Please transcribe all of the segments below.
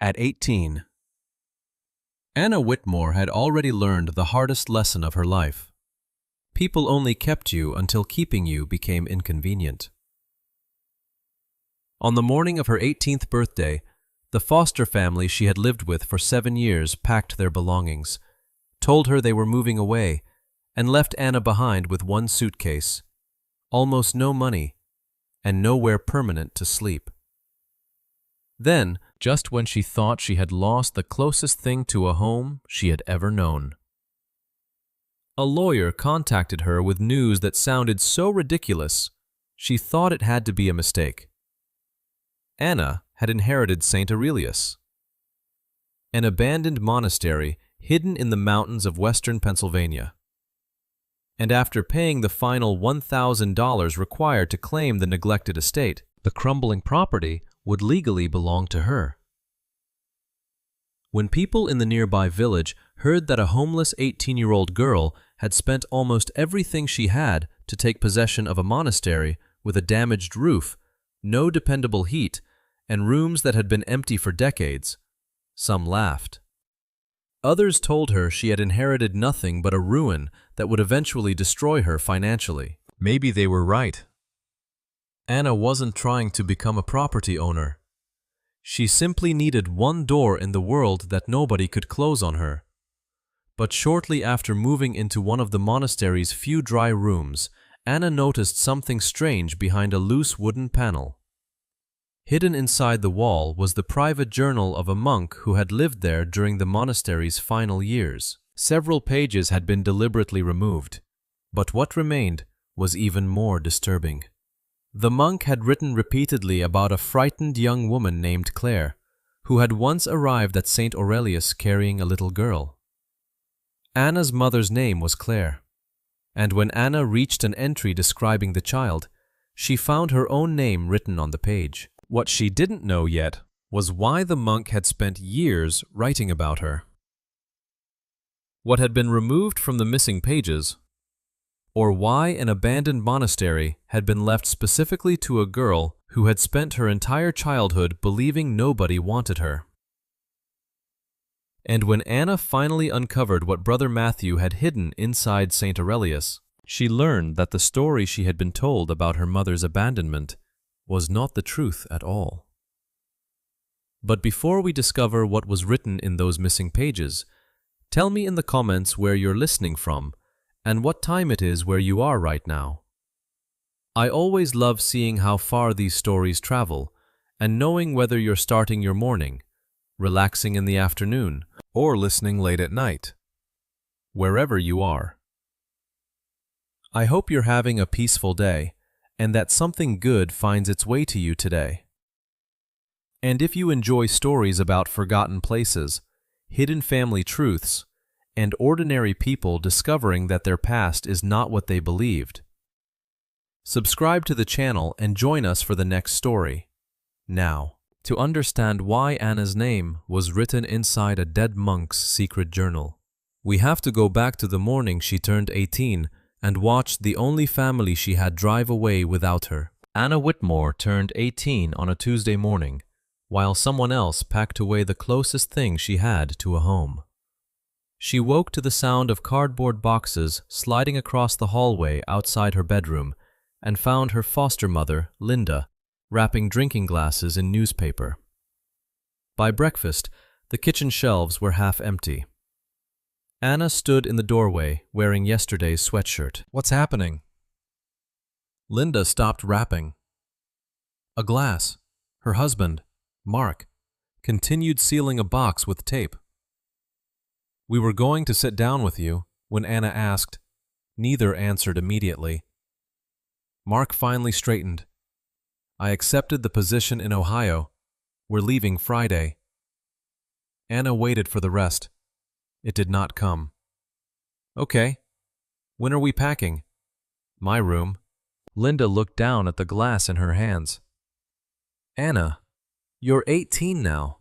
At 18, Anna Whitmore had already learned the hardest lesson of her life. People only kept you until keeping you became inconvenient. On the morning of her 18th birthday, the foster family she had lived with for 7 years packed their belongings, told her they were moving away, and left Anna behind with one suitcase, almost no money, and nowhere permanent to sleep. Then, just when she thought she had lost the closest thing to a home she had ever known, a lawyer contacted her with news that sounded so ridiculous, she thought it had to be a mistake. Anna had inherited St. Aurelius, an abandoned monastery hidden in the mountains of western Pennsylvania. And after paying the final $1,000 required to claim the neglected estate, the crumbling property would legally belong to her. When people in the nearby village heard that a homeless 18-year-old girl had spent almost everything she had to take possession of a monastery with a damaged roof, no dependable heat, and rooms that had been empty for decades, some laughed. Others told her she had inherited nothing but a ruin that would eventually destroy her financially. Maybe they were right. Anna wasn't trying to become a property owner. She simply needed one door in the world that nobody could close on her. But shortly after moving into one of the monastery's few dry rooms, Anna noticed something strange behind a loose wooden panel. Hidden inside the wall was the private journal of a monk who had lived there during the monastery's final years. Several pages had been deliberately removed, but what remained was even more disturbing. The monk had written repeatedly about a frightened young woman named Claire, who had once arrived at St. Aurelius carrying a little girl. Anna's mother's name was Claire, and when Anna reached an entry describing the child, she found her own name written on the page. What she didn't know yet was why the monk had spent years writing about her. What had been removed from the missing pages, or why an abandoned monastery had been left specifically to a girl who had spent her entire childhood believing nobody wanted her. And when Anna finally uncovered what Brother Matthew had hidden inside St. Aurelius, she learned that the story she had been told about her mother's abandonment was not the truth at all. But before we discover what was written in those missing pages, tell me in the comments where you're listening from and what time it is where you are right now. I always love seeing how far these stories travel and knowing whether you're starting your morning, relaxing in the afternoon, or listening late at night. Wherever you are. I hope you're having a peaceful day and that something good finds its way to you today. And if you enjoy stories about forgotten places, hidden family truths, and ordinary people discovering that their past is not what they believed, subscribe to the channel and join us for the next story. Now, to understand why Anna's name was written inside a dead monk's secret journal, we have to go back to the morning she turned 18 and watched the only family she had drive away without her. Anna Whitmore turned 18 on a Tuesday morning, while someone else packed away the closest thing she had to a home. She woke to the sound of cardboard boxes sliding across the hallway outside her bedroom and found her foster mother, Linda, wrapping drinking glasses in newspaper. By breakfast, the kitchen shelves were half empty. Anna stood in the doorway wearing yesterday's sweatshirt. What's happening? Linda stopped wrapping. A glass, her husband, Mark, continued sealing a box with tape. We were going to sit down with you when Anna asked. Neither answered immediately. Mark finally straightened. I accepted the position in Ohio. We're leaving Friday. Anna waited for the rest. It did not come. Okay. When are we packing? My room. Linda looked down at the glass in her hands. Anna, you're 18 now.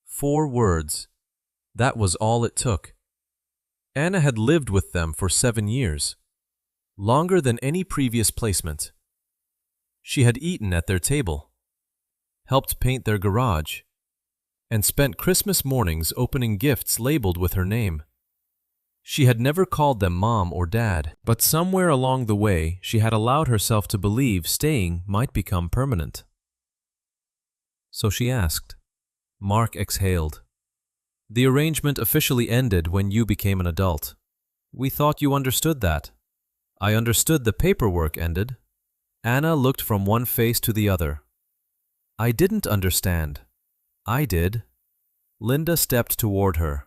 4 words. That was all it took. Anna had lived with them for 7 years, longer than any previous placement. She had eaten at their table, helped paint their garage, and spent Christmas mornings opening gifts labeled with her name. She had never called them Mom or Dad, but somewhere along the way she had allowed herself to believe staying might become permanent. So she asked. Mark exhaled. The arrangement officially ended when you became an adult. We thought you understood that. I understood the paperwork ended. Anna looked from one face to the other. I didn't understand. I did. Linda stepped toward her.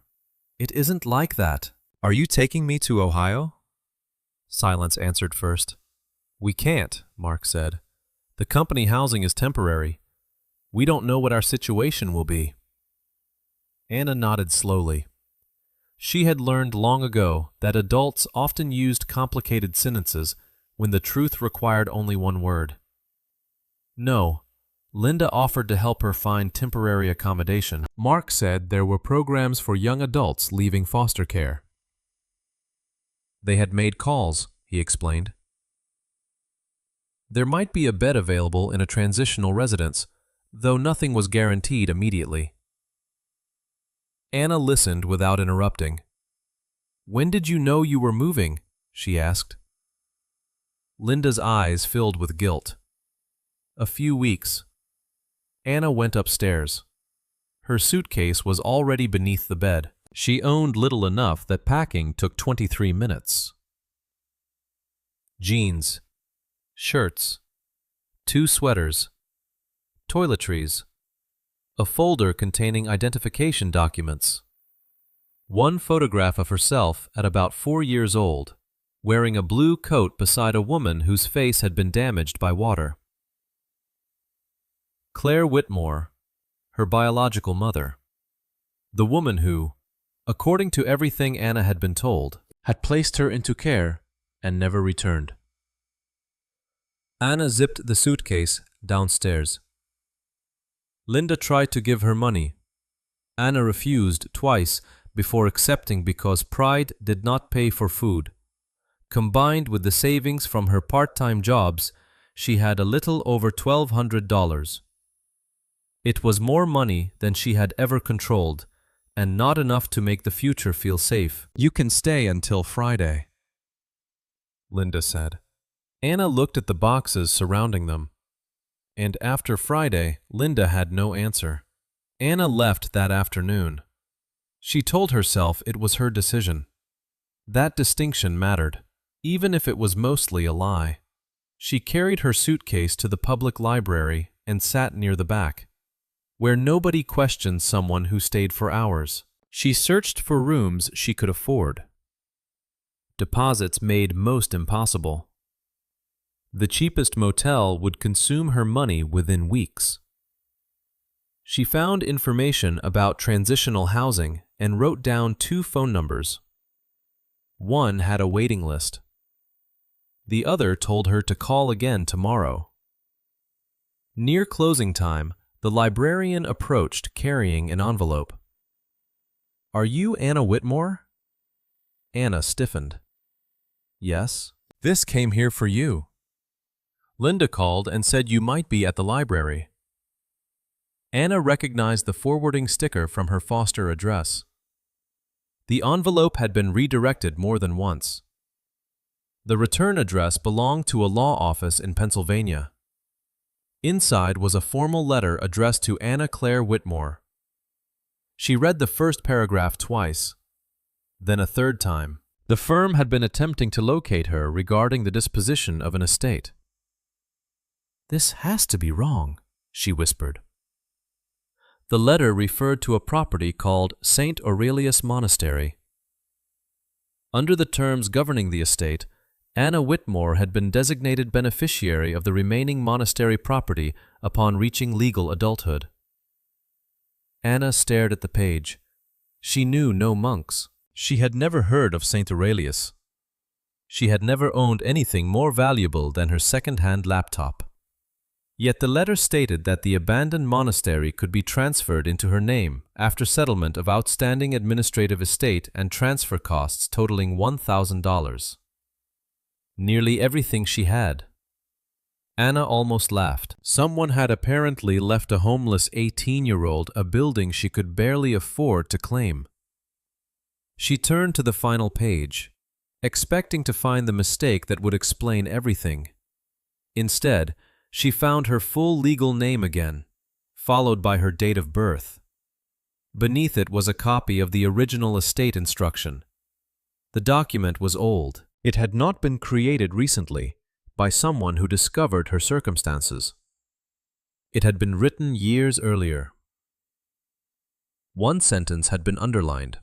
It isn't like that. Are you taking me to Ohio? Silence answered first. We can't, Mark said. The company housing is temporary. We don't know what our situation will be. Anna nodded slowly. She had learned long ago that adults often used complicated sentences when the truth required only one word. No, Linda offered to help her find temporary accommodation. Mark said there were programs for young adults leaving foster care. They had made calls, he explained. There might be a bed available in a transitional residence, though nothing was guaranteed immediately. Anna listened without interrupting. When did you know you were moving? She asked. Linda's eyes filled with guilt. A few weeks. Anna went upstairs. Her suitcase was already beneath the bed. She owned little enough that packing took 23 minutes. Jeans, shirts, 2 sweaters, toiletries, a folder containing identification documents, one photograph of herself at about 4 years old, wearing a blue coat beside a woman whose face had been damaged by water. Claire Whitmore, her biological mother, the woman who, according to everything Anna had been told, had placed her into care and never returned. Anna zipped the suitcase downstairs. Linda tried to give her money. Anna refused twice before accepting because pride did not pay for food. Combined with the savings from her part-time jobs, she had a little over $1,200. It was more money than she had ever controlled, and not enough to make the future feel safe. You can stay until Friday, Linda said. Anna looked at the boxes surrounding them. And after Friday, Linda had no answer. Anna left that afternoon. She told herself it was her decision. That distinction mattered, even if it was mostly a lie. She carried her suitcase to the public library and sat near the back, where nobody questioned someone who stayed for hours. She searched for rooms she could afford. Deposits made most impossible. The cheapest motel would consume her money within weeks. She found information about transitional housing and wrote down 2 phone numbers. One had a waiting list. The other told her to call again tomorrow. Near closing time, the librarian approached carrying an envelope. Are you Anna Whitmore? Anna stiffened. Yes. This came here for you. Linda called and said you might be at the library. Anna recognized the forwarding sticker from her foster address. The envelope had been redirected more than once. The return address belonged to a law office in Pennsylvania. Inside was a formal letter addressed to Anna Claire Whitmore. She read the first paragraph twice, then a third time. The firm had been attempting to locate her regarding the disposition of an estate. This has to be wrong, she whispered. The letter referred to a property called St. Aurelius Monastery. Under the terms governing the estate, Anna Whitmore had been designated beneficiary of the remaining monastery property upon reaching legal adulthood. Anna stared at the page. She knew no monks. She had never heard of St. Aurelius. She had never owned anything more valuable than her second-hand laptop. Yet the letter stated that the abandoned monastery could be transferred into her name after settlement of outstanding administrative estate and transfer costs totaling $1,000. Nearly everything she had. Anna almost laughed. Someone had apparently left a homeless 18-year-old a building she could barely afford to claim. She turned to the final page, expecting to find the mistake that would explain everything. Instead, she found her full legal name again, followed by her date of birth. Beneath it was a copy of the original estate instruction. The document was old. It had not been created recently by someone who discovered her circumstances. It had been written years earlier. One sentence had been underlined.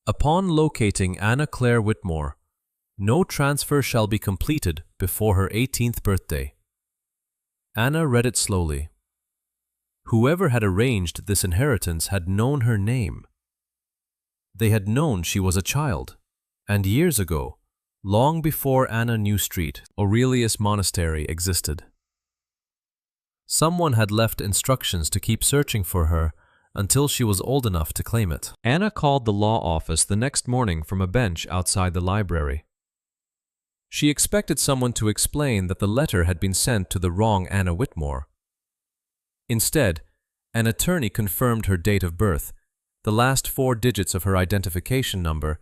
Upon locating Anna Claire Whitmore, no transfer shall be completed before her 18th birthday. Anna read it slowly. Whoever had arranged this inheritance had known her name. They had known she was a child, and years ago, long before Anna knew Street, Aurelius Monastery existed. Someone had left instructions to keep searching for her until she was old enough to claim it. Anna called the law office the next morning from a bench outside the library. She expected someone to explain that the letter had been sent to the wrong Anna Whitmore. Instead, an attorney confirmed her date of birth, the last 4 digits of her identification number,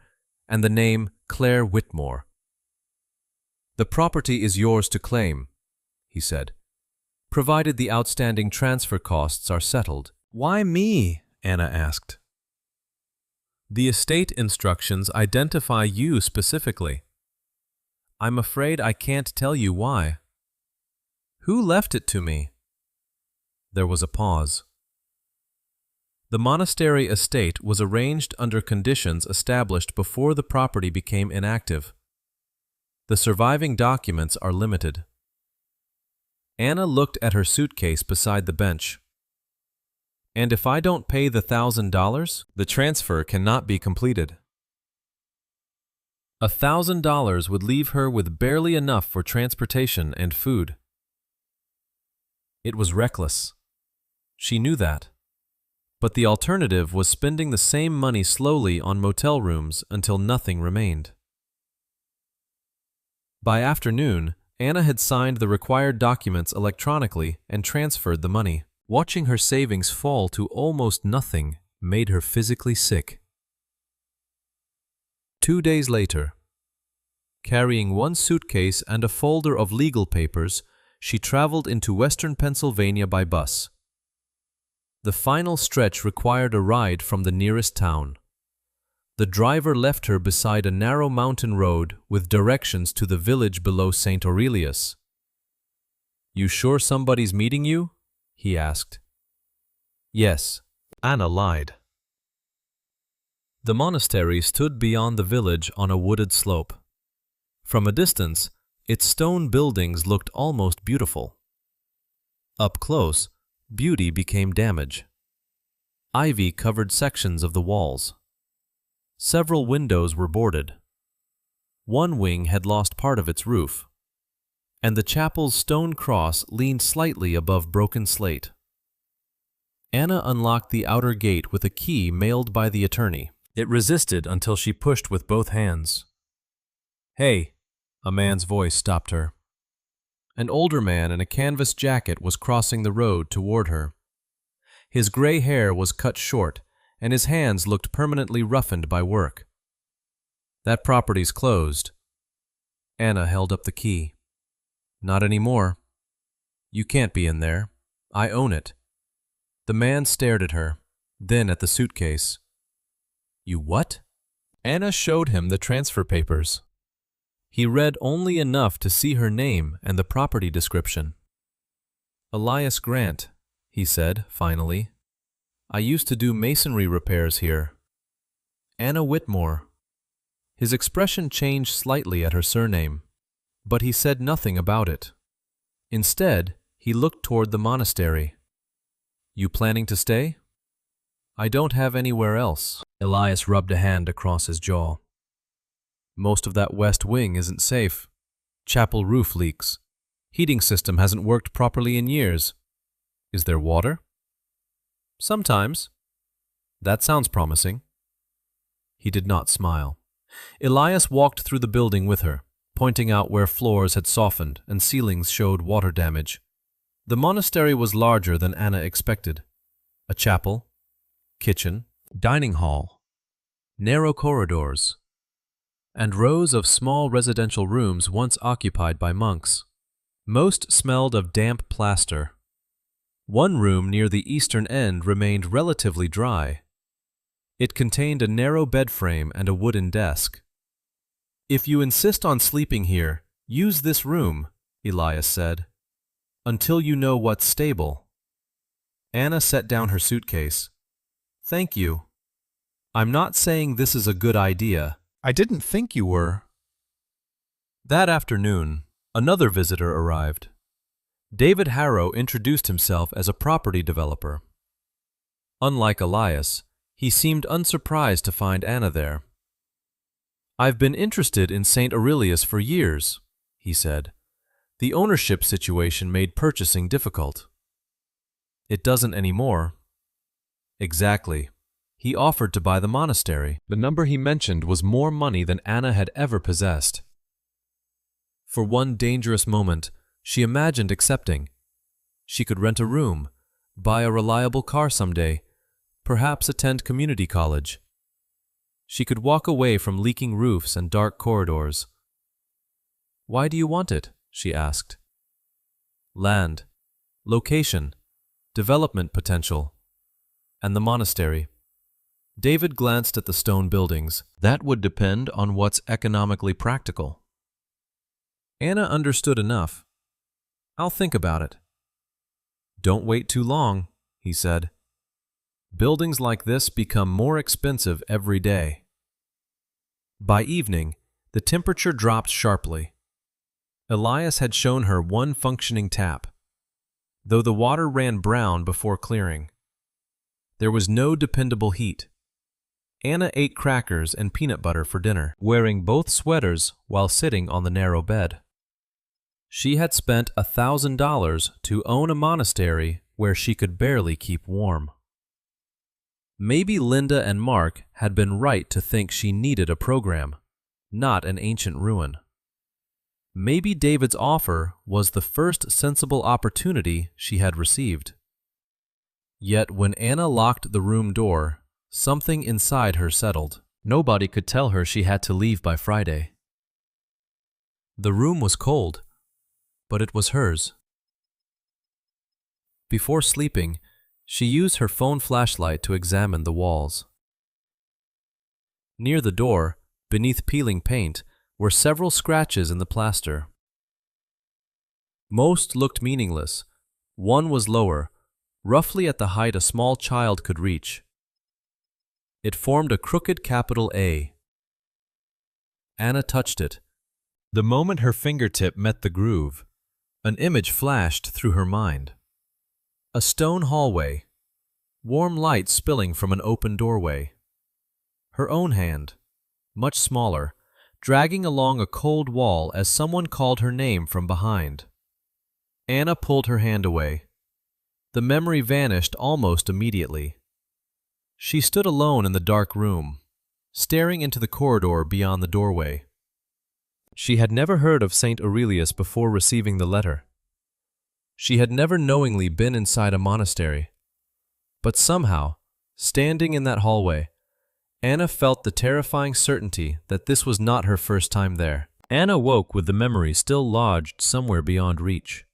and the name Claire Whitmore. "The property is yours to claim," he said, "provided the outstanding transfer costs are settled." "Why me?" Anna asked. "The estate instructions identify you specifically. I'm afraid I can't tell you why." "Who left it to me?" There was a pause. The monastery estate was arranged under conditions established before the property became inactive. The surviving documents are limited. Anna looked at her suitcase beside the bench. "And if I don't pay the $1,000, the transfer cannot be completed." $1,000 would leave her with barely enough for transportation and food. It was reckless. She knew that. But the alternative was spending the same money slowly on motel rooms until nothing remained. By afternoon, Anna had signed the required documents electronically and transferred the money. Watching her savings fall to almost nothing made her physically sick. 2 days later, carrying one suitcase and a folder of legal papers, she traveled into western Pennsylvania by bus. The final stretch required a ride from the nearest town. The driver left her beside a narrow mountain road with directions to the village below St. Aurelius. "You sure somebody's meeting you?" he asked. "Yes," Anna lied. The monastery stood beyond the village on a wooded slope. From a distance, its stone buildings looked almost beautiful. Up close, beauty became damage. Ivy covered sections of the walls. Several windows were boarded. One wing had lost part of its roof, and the chapel's stone cross leaned slightly above broken slate. Anna unlocked the outer gate with a key mailed by the attorney. It resisted until she pushed with both hands. "Hey," a man's voice stopped her. An older man in a canvas jacket was crossing the road toward her. His gray hair was cut short, and his hands looked permanently roughened by work. "That property's closed." Anna held up the key. "Not anymore. You can't be in there. I own it." The man stared at her, then at the suitcase. "You what?" Anna showed him the transfer papers. He read only enough to see her name and the property description. "Elias Grant," he said, finally. "I used to do masonry repairs here." "Anna Whitmore." His expression changed slightly at her surname, but he said nothing about it. Instead, he looked toward the monastery. "You planning to stay?" "I don't have anywhere else." Elias rubbed a hand across his jaw. "Most of that west wing isn't safe. Chapel roof leaks. Heating system hasn't worked properly in years. Is there water?" "Sometimes." "That sounds promising." He did not smile. Elias walked through the building with her, pointing out where floors had softened and ceilings showed water damage. The monastery was larger than Anna expected. A chapel, kitchen, dining hall, narrow corridors, and rows of small residential rooms once occupied by monks. Most smelled of damp plaster. One room near the eastern end remained relatively dry. It contained a narrow bed frame and a wooden desk. "If you insist on sleeping here, use this room," Elias said, "until you know what's stable." Anna set down her suitcase. "Thank you. I'm not saying this is a good idea." I didn't think you were. That afternoon, another visitor arrived. David Harrow introduced himself as a property developer. Unlike Elias, he seemed unsurprised to find Anna there. "I've been interested in St. Aurelius for years," he said. "The ownership situation made purchasing difficult." "It doesn't anymore." "Exactly. He offered to buy the monastery." The number he mentioned was more money than Anna had ever possessed. For one dangerous moment, she imagined accepting. She could rent a room, buy a reliable car someday, perhaps attend community college. She could walk away from leaking roofs and dark corridors. "Why do you want it?" she asked. "Land, location, development potential, and the monastery." David glanced at the stone buildings. "That would depend on what's economically practical." Anna understood enough. "I'll think about it." "Don't wait too long," he said. "Buildings like this become more expensive every day." By evening, the temperature dropped sharply. Elias had shown her one functioning tap, though the water ran brown before clearing. There was no dependable heat. Anna ate crackers and peanut butter for dinner, wearing both sweaters while sitting on the narrow bed. She had spent $1,000 to own a monastery where she could barely keep warm. Maybe Linda and Mark had been right to think she needed a program, not an ancient ruin. Maybe David's offer was the first sensible opportunity she had received. Yet when Anna locked the room door, something inside her settled. Nobody could tell her she had to leave by Friday. The room was cold, but it was hers. Before sleeping, she used her phone flashlight to examine the walls. Near the door, beneath peeling paint, were several scratches in the plaster. Most looked meaningless. One was lower, roughly at the height a small child could reach. It formed a crooked capital A. Anna touched it. The moment her fingertip met the groove, an image flashed through her mind. A stone hallway, warm light spilling from an open doorway. Her own hand, much smaller, dragging along a cold wall as someone called her name from behind. Anna pulled her hand away. The memory vanished almost immediately. She stood alone in the dark room, staring into the corridor beyond the doorway. She had never heard of St. Aurelius before receiving the letter. She had never knowingly been inside a monastery. But somehow, standing in that hallway, Anna felt the terrifying certainty that this was not her first time there. Anna woke with the memory still lodged somewhere beyond reach.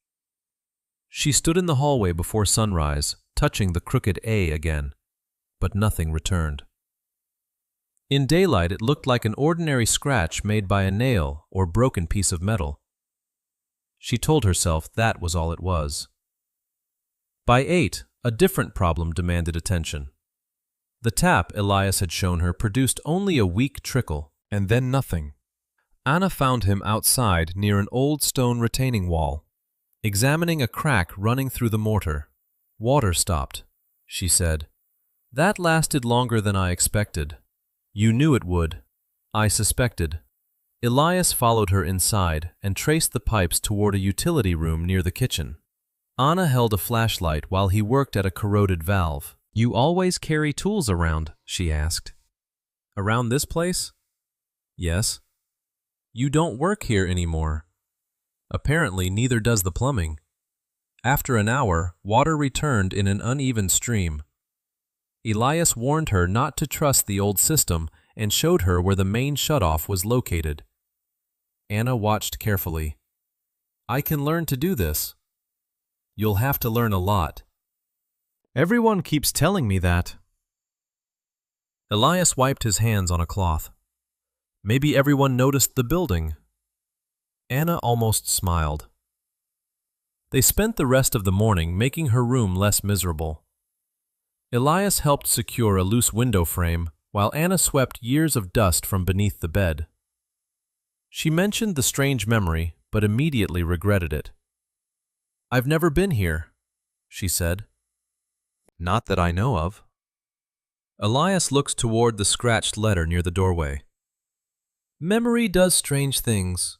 She stood in the hallway before sunrise, touching the crooked A again, but nothing returned. In daylight, it looked like an ordinary scratch made by a nail or broken piece of metal. She told herself that was all it was. By 8, a different problem demanded attention. The tap Elias had shown her produced only a weak trickle, and then nothing. Anna found him outside near an old stone retaining wall, examining a crack running through the mortar. "Water stopped," she said. "That lasted longer than I expected." "You knew it would." "I suspected." Elias followed her inside and traced the pipes toward a utility room near the kitchen. Anna held a flashlight while he worked at a corroded valve. "You always carry tools around?" she asked. "Around this place?" "Yes." You don't work here anymore. Apparently, neither does the plumbing. After an hour, water returned in an uneven stream. Elias warned her not to trust the old system and showed her where the main shutoff was located. Anna watched carefully. I can learn to do this. You'll have to learn a lot. Everyone keeps telling me that. Elias wiped his hands on a cloth. Maybe everyone noticed the building. Anna almost smiled. They spent the rest of the morning making her room less miserable. Elias helped secure a loose window frame, while Anna swept years of dust from beneath the bed. She mentioned the strange memory, but immediately regretted it. I've never been here, she said. Not that I know of. Elias looked toward the scratched letter near the doorway. Memory does strange things.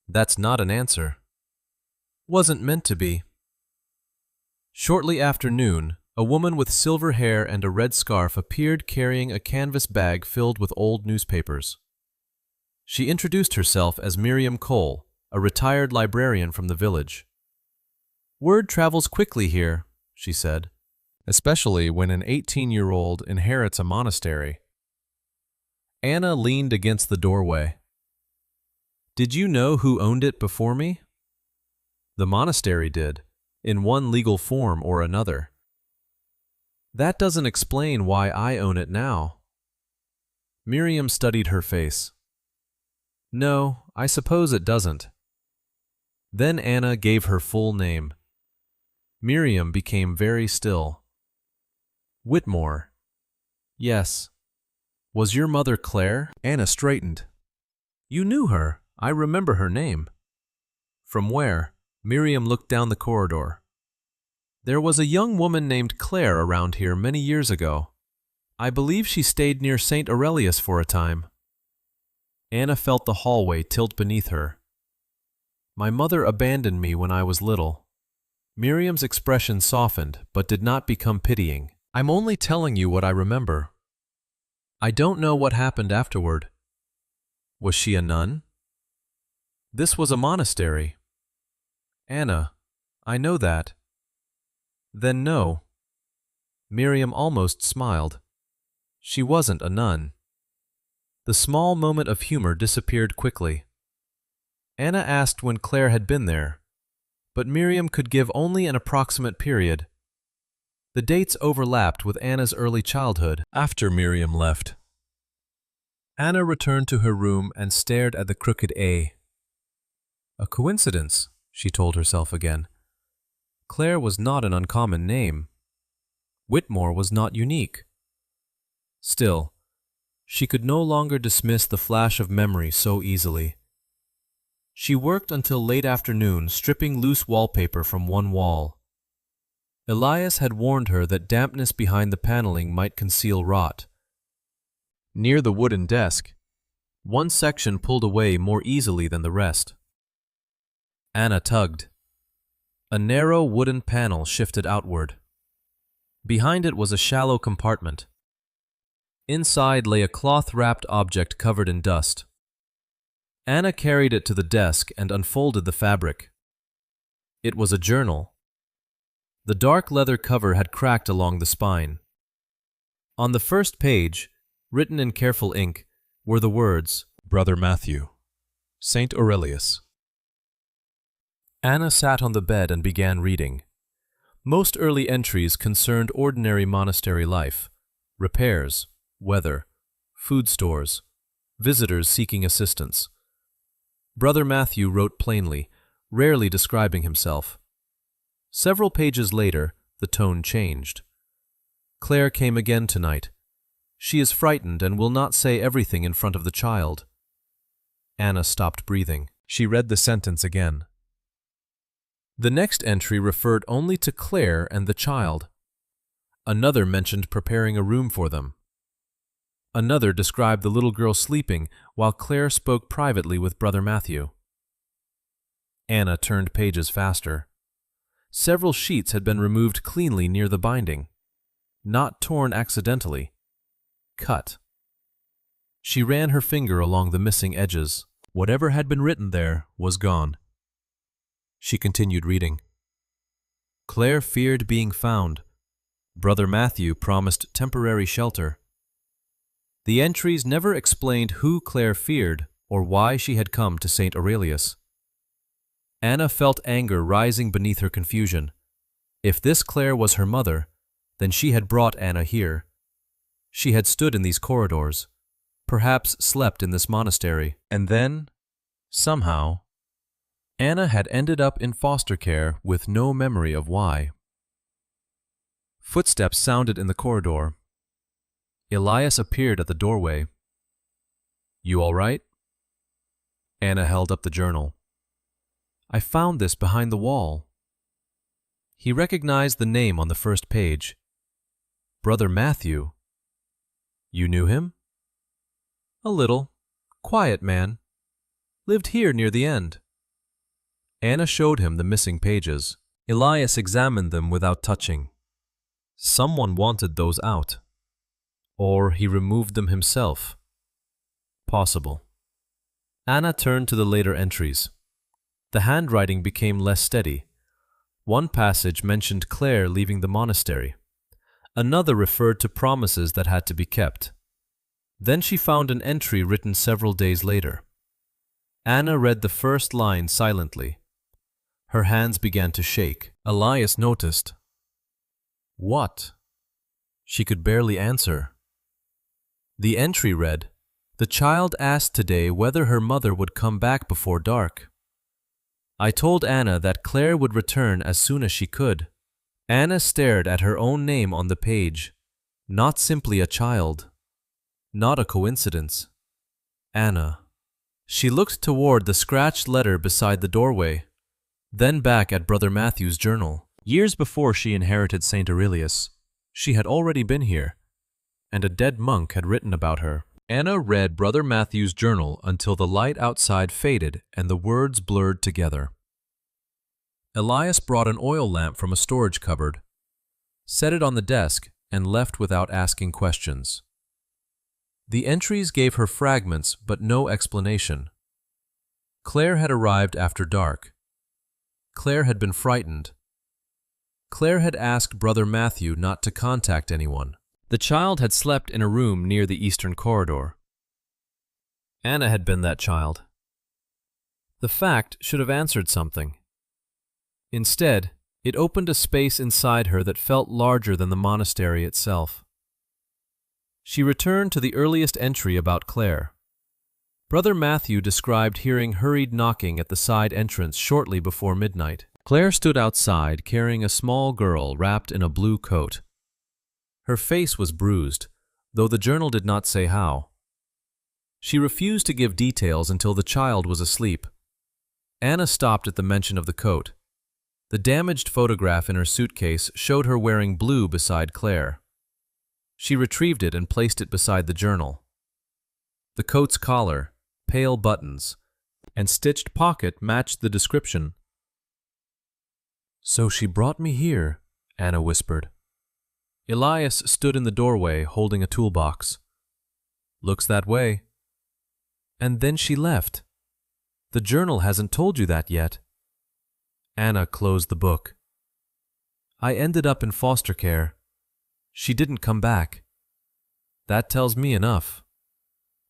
That's not an answer. Wasn't meant to be. Shortly after noon, a woman with silver hair and a red scarf appeared carrying a canvas bag filled with old newspapers. She introduced herself as Miriam Cole, a retired librarian from the village. Word travels quickly here, she said, especially when an 18-year-old inherits a monastery. Anna leaned against the doorway. Did you know who owned it before me? The monastery did, in one legal form or another. That doesn't explain why I own it now. Miriam studied her face. No, I suppose it doesn't. Then Anna gave her full name. Miriam became very still. Whitmore. Yes. Was your mother Claire? Anna straightened. You knew her. I remember her name. From where? Miriam looked down the corridor. There was a young woman named Claire around here many years ago. I believe she stayed near St. Aurelius for a time. Anna felt the hallway tilt beneath her. My mother abandoned me when I was little. Miriam's expression softened, but did not become pitying. I'm only telling you what I remember. I don't know what happened afterward. Was she a nun? This was a monastery. Anna, I know that. Then no. Miriam almost smiled. She wasn't a nun. The small moment of humor disappeared quickly. Anna asked when Claire had been there, but Miriam could give only an approximate period. The dates overlapped with Anna's early childhood after Miriam left. Anna returned to her room and stared at the crooked A. A coincidence, she told herself again. Claire was not an uncommon name. Whitmore was not unique. Still, she could no longer dismiss the flash of memory so easily. She worked until late afternoon, stripping loose wallpaper from one wall. Elias had warned her that dampness behind the paneling might conceal rot. Near the wooden desk, one section pulled away more easily than the rest. Anna tugged. A narrow wooden panel shifted outward. Behind it was a shallow compartment. Inside lay a cloth-wrapped object covered in dust. Anna carried it to the desk and unfolded the fabric. It was a journal. The dark leather cover had cracked along the spine. On the first page, written in careful ink, were the words, Brother Matthew, St. Aurelius. Anna sat on the bed and began reading. Most early entries concerned ordinary monastery life, repairs, weather, food stores, visitors seeking assistance. Brother Matthew wrote plainly, rarely describing himself. Several pages later, the tone changed. Claire came again tonight. She is frightened and will not say everything in front of the child. Anna stopped breathing. She read the sentence again. The next entry referred only to Claire and the child. Another mentioned preparing a room for them. Another described the little girl sleeping while Claire spoke privately with Brother Matthew. Anna turned pages faster. Several sheets had been removed cleanly near the binding. Not torn accidentally. Cut. She ran her finger along the missing edges. Whatever had been written there was gone. She continued reading. Claire feared being found. Brother Matthew promised temporary shelter. The entries never explained who Claire feared or why she had come to St. Aurelius. Anna felt anger rising beneath her confusion. If this Claire was her mother, then she had brought Anna here. She had stood in these corridors, perhaps slept in this monastery, and then, somehow, Anna had ended up in foster care with no memory of why. Footsteps sounded in the corridor. Elias appeared at the doorway. You all right? Anna held up the journal. I found this behind the wall. He recognized the name on the first page. Brother Matthew. You knew him? A little. Quiet man. Lived here near the end. Anna showed him the missing pages. Elias examined them without touching. Someone wanted those out. Or he removed them himself. Possible. Anna turned to the later entries. The handwriting became less steady. One passage mentioned Claire leaving the monastery. Another referred to promises that had to be kept. Then she found an entry written several days later. Anna read the first line silently. Her hands began to shake. Elias noticed. What? She could barely answer. The entry read, The child asked today whether her mother would come back before dark. I told Anna that Claire would return as soon as she could. Anna stared at her own name on the page. Not simply a child. Not a coincidence. Anna. She looked toward the scratched letter beside the doorway, then back at Brother Matthew's journal. Years before she inherited St. Aurelius, she had already been here, and a dead monk had written about her. Anna read Brother Matthew's journal until the light outside faded and the words blurred together. Elias brought an oil lamp from a storage cupboard, set it on the desk, and left without asking questions. The entries gave her fragments but no explanation. Claire had arrived after dark. Claire had been frightened. Claire had asked Brother Matthew not to contact anyone. The child had slept in a room near the eastern corridor. Anna had been that child. The fact should have answered something. Instead, it opened a space inside her that felt larger than the monastery itself. She returned to the earliest entry about Claire. Brother Matthew described hearing hurried knocking at the side entrance shortly before midnight. Claire stood outside carrying a small girl wrapped in a blue coat. Her face was bruised, though the journal did not say how. She refused to give details until the child was asleep. Anna stopped at the mention of the coat. The damaged photograph in her suitcase showed her wearing blue beside Claire. She retrieved it and placed it beside the journal. The coat's collar, pale buttons, and stitched pocket matched the description. So she brought me here, Anna whispered. Elias stood in the doorway holding a toolbox. Looks that way. And then she left. The journal hasn't told you that yet. Anna closed the book. I ended up in foster care. She didn't come back. That tells me enough.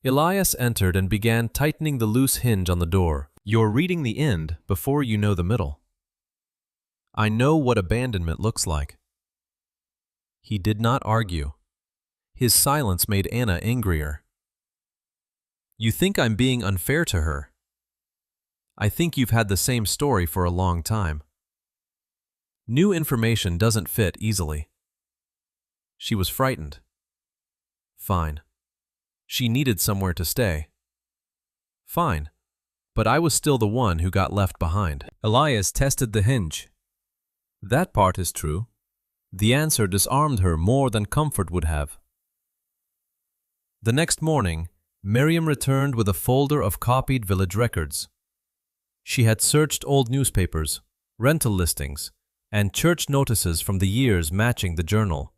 Elias entered and began tightening the loose hinge on the door. You're reading the end before you know the middle. I know what abandonment looks like. He did not argue. His silence made Anna angrier. You think I'm being unfair to her. I think you've had the same story for a long time. New information doesn't fit easily. She was frightened. Fine. She needed somewhere to stay. Fine. But I was still the one who got left behind. Elias tested the hinge. That part is true. The answer disarmed her more than comfort would have. The next morning, Miriam returned with a folder of copied village records. She had searched old newspapers, rental listings, and church notices from the years matching the journal.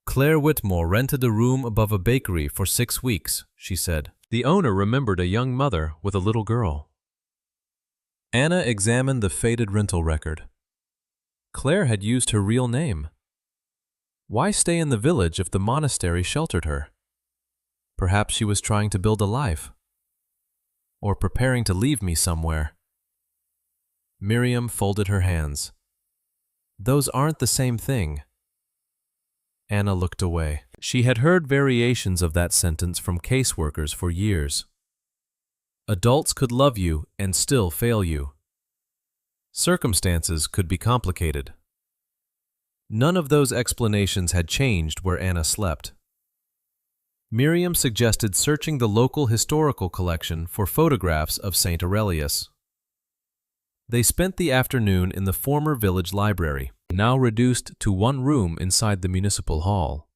Claire Whitmore rented a room above a bakery for 6 weeks, she said. The owner remembered a young mother with a little girl. Anna examined the faded rental record. Claire had used her real name. Why stay in the village if the monastery sheltered her? Perhaps she was trying to build a life. Or preparing to leave me somewhere. Miriam folded her hands. Those aren't the same thing. Anna looked away. She had heard variations of that sentence from caseworkers for years. Adults could love you and still fail you. Circumstances could be complicated. None of those explanations had changed where Anna slept. Miriam suggested searching the local historical collection for photographs of St. Aurelius. They spent the afternoon in the former village library, now reduced to one room inside the municipal hall.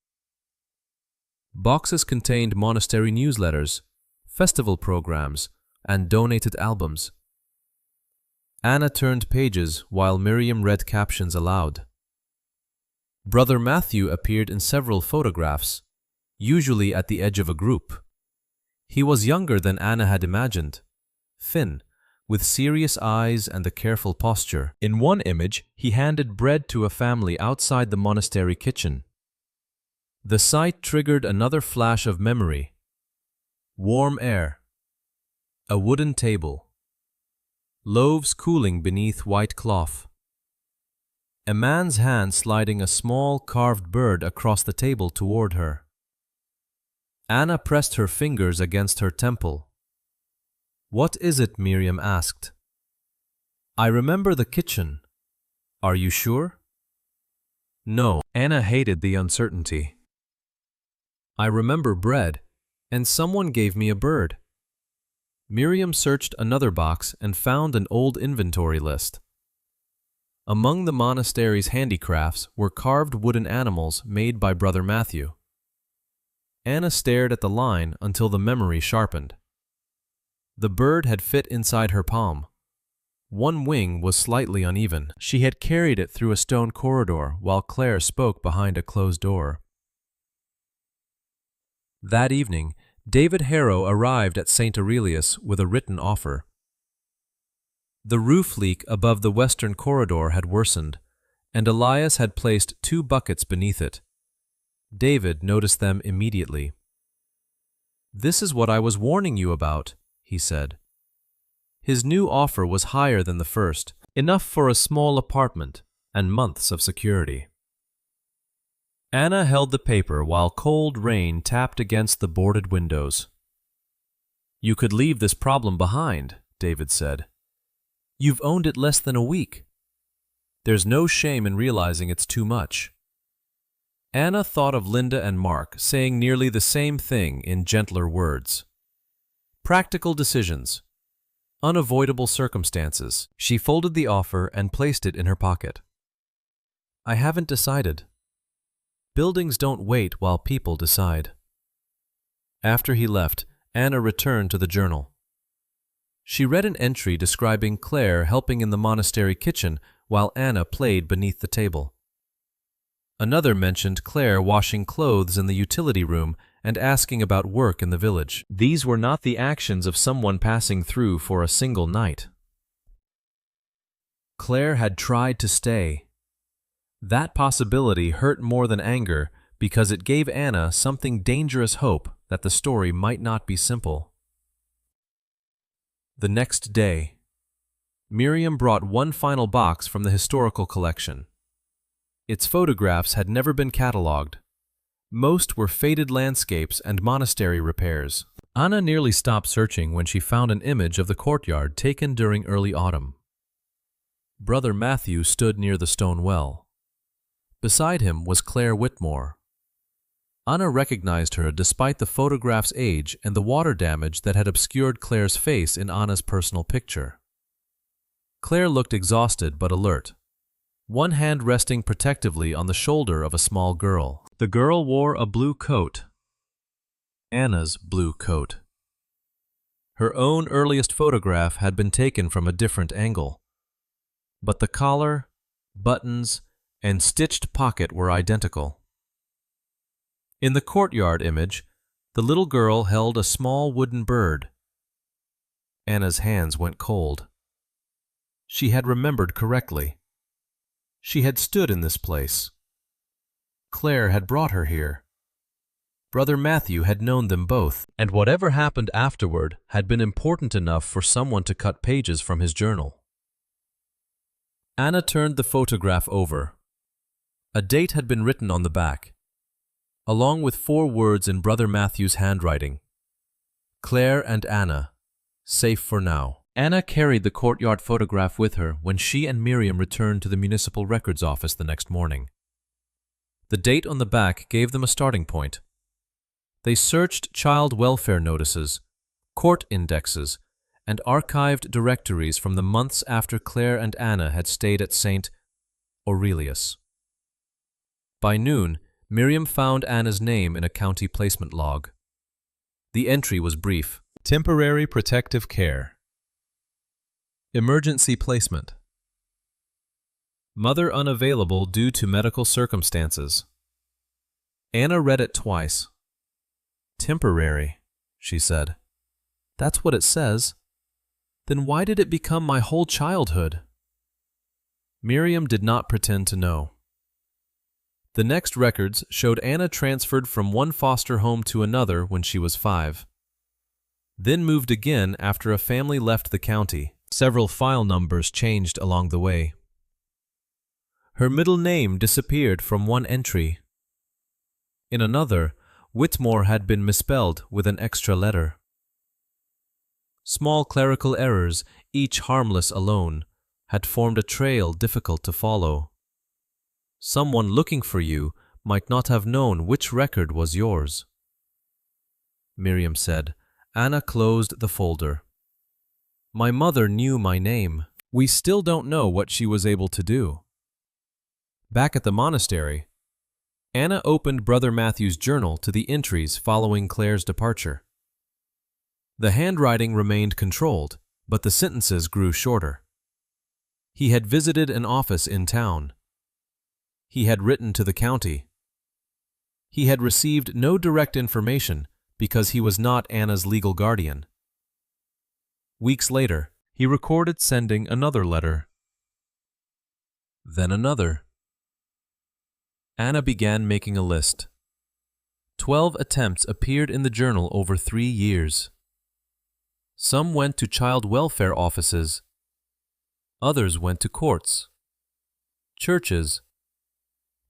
Boxes contained monastery newsletters, festival programs, and donated albums. Anna turned pages while Miriam read captions aloud. Brother Matthew appeared in several photographs, usually at the edge of a group. He was younger than Anna had imagined, thin, with serious eyes and a careful posture. In one image, he handed bread to a family outside the monastery kitchen. The sight triggered another flash of memory. Warm air. A wooden table. Loaves cooling beneath white cloth. A man's hand sliding a small carved bird across the table toward her. Anna pressed her fingers against her temple. What is it? Miriam asked. I remember the kitchen. Are you sure? No, Anna hated the uncertainty. I remember bread, and someone gave me a bird. Miriam searched another box and found an old inventory list. Among the monastery's handicrafts were carved wooden animals made by Brother Matthew. Anna stared at the line until the memory sharpened. The bird had fit inside her palm. One wing was slightly uneven. She had carried it through a stone corridor while Claire spoke behind a closed door. That evening, David Harrow arrived at St. Aurelius with a written offer. The roof leak above the western corridor had worsened, and Elias had placed 2 buckets beneath it. David noticed them immediately. This is what I was warning you about, he said. His new offer was higher than the first, enough for a small apartment and months of security. Anna held the paper while cold rain tapped against the boarded windows. You could leave this problem behind, David said. You've owned it less than a week. There's no shame in realizing it's too much. Anna thought of Linda and Mark saying nearly the same thing in gentler words. Practical decisions. Unavoidable circumstances. She folded the offer and placed it in her pocket. I haven't decided. Buildings don't wait while people decide. After he left, Anna returned to the journal. She read an entry describing Claire helping in the monastery kitchen while Anna played beneath the table. Another mentioned Claire washing clothes in the utility room and asking about work in the village. These were not the actions of someone passing through for a single night. Claire had tried to stay. That possibility hurt more than anger because it gave Anna something dangerous hope that the story might not be simple. The next day, Miriam brought one final box from the historical collection. Its photographs had never been catalogued. Most were faded landscapes and monastery repairs. Anna nearly stopped searching when she found an image of the courtyard taken during early autumn. Brother Matthew stood near the stone well. Beside him was Claire Whitmore. Anna recognized her despite the photograph's age and the water damage that had obscured Claire's face in Anna's personal picture. Claire looked exhausted but alert, one hand resting protectively on the shoulder of a small girl. The girl wore a blue coat, Anna's blue coat. Her own earliest photograph had been taken from a different angle, but the collar, buttons, and stitched pocket were identical. In the courtyard image, The little girl held a small wooden bird. Anna's hands went cold. She had remembered correctly. She had stood in this place. Claire had brought her here. Brother Matthew had known them both, and whatever happened afterward had been important enough for someone to cut pages from his journal. Anna turned the photograph over. A date had been written on the back, along with 4 words in Brother Matthew's handwriting. Claire and Anna, safe for now. Anna carried the courtyard photograph with her when she and Miriam returned to the municipal records office the next morning. The date on the back gave them a starting point. They searched child welfare notices, court indexes, and archived directories from the months after Claire and Anna had stayed at St. Aurelius. By noon, Miriam found Anna's name in a county placement log. The entry was brief. Temporary protective care. Emergency placement. Mother unavailable due to medical circumstances. Anna read it twice. Temporary, she said. That's what it says. Then why did it become my whole childhood? Miriam did not pretend to know. The next records showed Anna transferred from one foster home to another when she was 5. Then moved again after a family left the county. Several file numbers changed along the way. Her middle name disappeared from one entry. In another, Whitmore had been misspelled with an extra letter. Small clerical errors, each harmless alone, had formed a trail difficult to follow. Someone looking for you might not have known which record was yours. Miriam said. Anna closed the folder. My mother knew my name. We still don't know what she was able to do. Back at the monastery, Anna opened Brother Matthew's journal to the entries following Claire's departure. The handwriting remained controlled, but the sentences grew shorter. He had visited an office in town. He had written to the county. He had received no direct information because he was not Anna's legal guardian. Weeks later, he recorded sending another letter. Then another. Anna began making a list. 12 attempts appeared in the journal over 3 years. Some went to child welfare offices. Others went to courts, churches,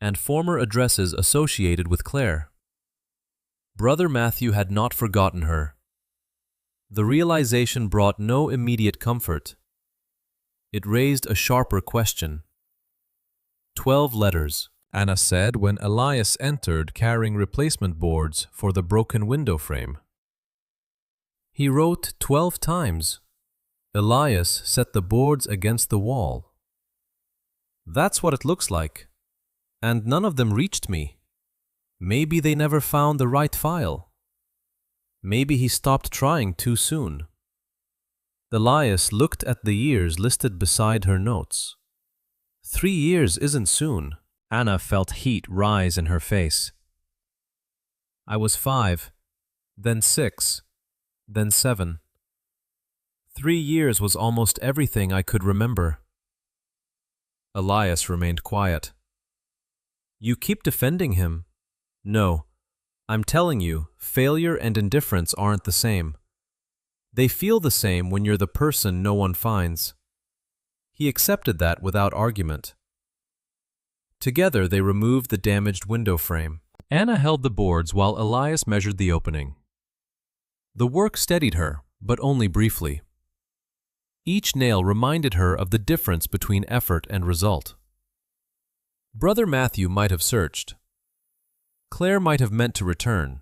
and former addresses associated with Claire. Brother Matthew had not forgotten her. The realization brought no immediate comfort. It raised a sharper question. 12 letters, Anna said when Elias entered carrying replacement boards for the broken window frame. He wrote 12 times. Elias set the boards against the wall. That's what it looks like. And none of them reached me. Maybe they never found the right file. Maybe he stopped trying too soon. Elias looked at the years listed beside her notes. 3 years isn't soon. Anna felt heat rise in her face. I was 5, then 6, then 7. 3 years was almost everything I could remember. Elias remained quiet. You keep defending him. No, I'm telling you, failure and indifference aren't the same. They feel the same when you're the person no one finds. He accepted that without argument. Together they removed the damaged window frame. Anna held the boards while Elias measured the opening. The work steadied her, but only briefly. Each nail reminded her of the difference between effort and result. Brother Matthew might have searched. Claire might have meant to return.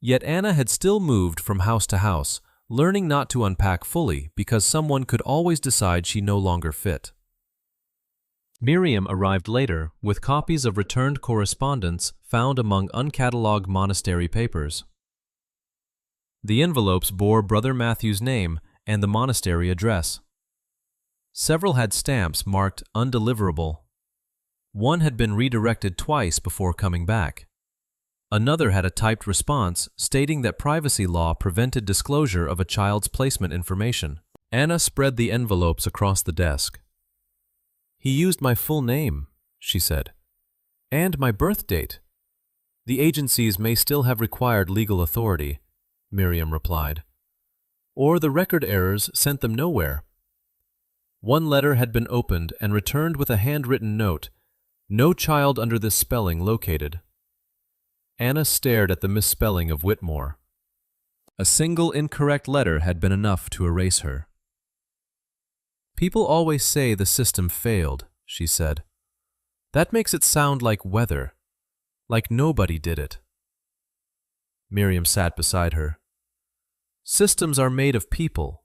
Yet Anna had still moved from house to house, learning not to unpack fully because someone could always decide she no longer fit. Miriam arrived later with copies of returned correspondence found among uncatalogued monastery papers. The envelopes bore Brother Matthew's name and the monastery address. Several had stamps marked undeliverable. One had been redirected twice before coming back. Another had a typed response stating that privacy law prevented disclosure of a child's placement information. Anna spread the envelopes across the desk. "He used my full name," she said, "and my birth date." "The agencies may still have required legal authority," Miriam replied. "Or the record errors sent them nowhere." One letter had been opened and returned with a handwritten note, "No child under this spelling located." Anna stared at the misspelling of Whitmore. A single incorrect letter had been enough to erase her. "People always say the system failed," she said. "That makes it sound like weather, like nobody did it." Miriam sat beside her. "Systems are made of people.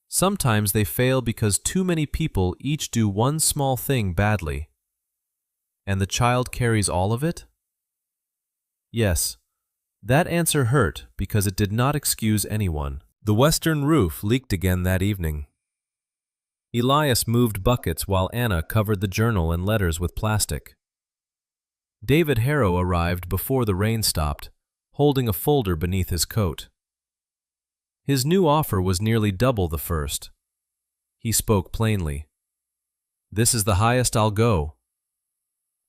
Sometimes they fail because too many people each do one small thing badly. And the child carries all of it?" Yes, that answer hurt because it did not excuse anyone. The western roof leaked again that evening. Elias moved buckets while Anna covered the journal and letters with plastic. David Harrow arrived before the rain stopped, holding a folder beneath his coat. His new offer was nearly double the first. He spoke plainly. "This is the highest I'll go."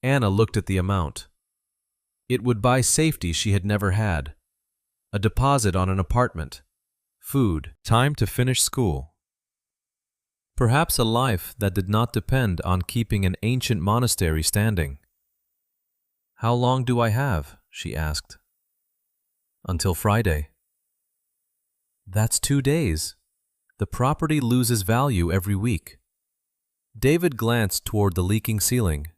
Anna looked at the amount. It would buy safety she had never had, a deposit on an apartment, food, time to finish school. Perhaps a life that did not depend on keeping an ancient monastery standing. "How long do I have?" she asked. "Until Friday." "That's 2 days. The property loses value every week." David glanced toward the leaking ceiling.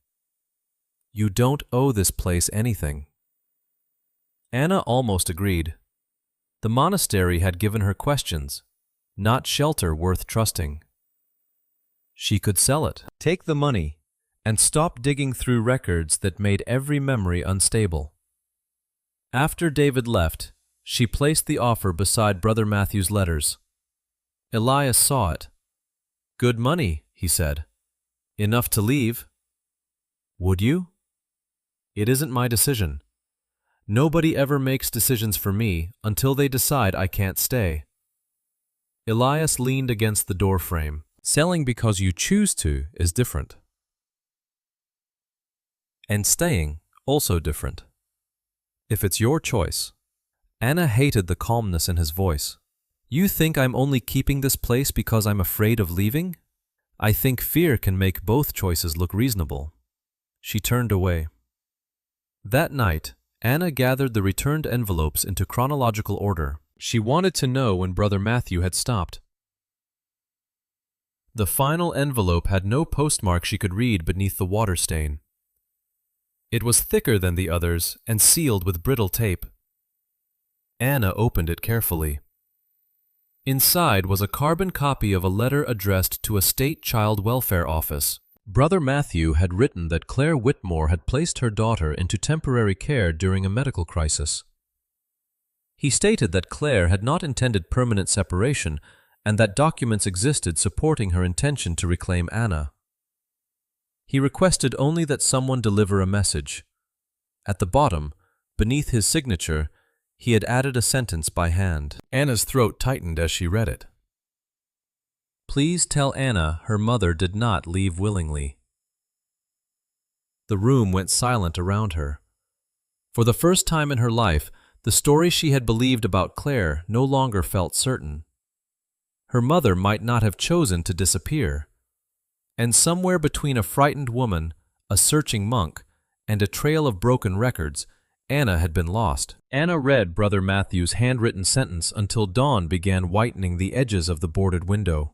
"You don't owe this place anything." Anna almost agreed. The monastery had given her questions, not shelter worth trusting. She could sell it, take the money, and stop digging through records that made every memory unstable. After David left, she placed the offer beside Brother Matthew's letters. Elias saw it. "Good money," he said. "Enough to leave." "Would you?" "It isn't my decision. Nobody ever makes decisions for me until they decide I can't stay." Elias leaned against the doorframe. "Selling because you choose to is different. And staying, also different. If it's your choice." Anna hated the calmness in his voice. "You think I'm only keeping this place because I'm afraid of leaving? I think fear can make both choices look reasonable." She turned away. That night, Anna gathered the returned envelopes into chronological order. She wanted to know when Brother Matthew had stopped. The final envelope had no postmark she could read beneath the water stain. It was thicker than the others and sealed with brittle tape. Anna opened it carefully. Inside was a carbon copy of a letter addressed to a state child welfare office. Brother Matthew had written that Claire Whitmore had placed her daughter into temporary care during a medical crisis. He stated that Claire had not intended permanent separation and that documents existed supporting her intention to reclaim Anna. He requested only that someone deliver a message. At the bottom, beneath his signature, he had added a sentence by hand. Anna's throat tightened as she read it. "Please tell Anna her mother did not leave willingly." The room went silent around her. For the first time in her life, the story she had believed about Claire no longer felt certain. Her mother might not have chosen to disappear. And somewhere between a frightened woman, a searching monk, and a trail of broken records, Anna had been lost. Anna read Brother Matthew's handwritten sentence until dawn began whitening the edges of the boarded window.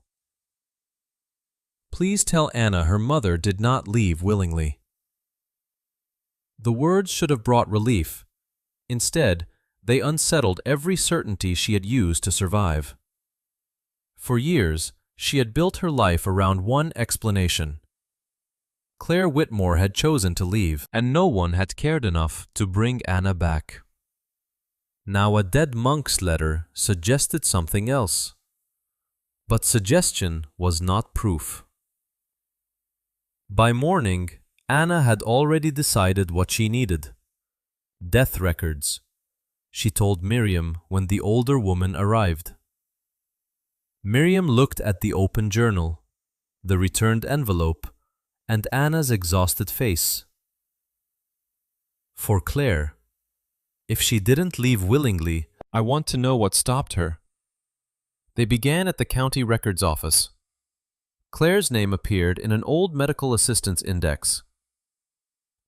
"Please tell Anna her mother did not leave willingly." The words should have brought relief. Instead, they unsettled every certainty she had used to survive. For years, she had built her life around one explanation. Claire Whitmore had chosen to leave, and no one had cared enough to bring Anna back. Now a dead monk's letter suggested something else. But suggestion was not proof. By morning, Anna had already decided what she needed. Death records, she told Miriam when the older woman arrived. Miriam looked at the open journal, the returned envelope, and Anna's exhausted face. For Claire, if she didn't leave willingly, I want to know what stopped her. They began at the county records office. Claire's name appeared in an old medical assistance index.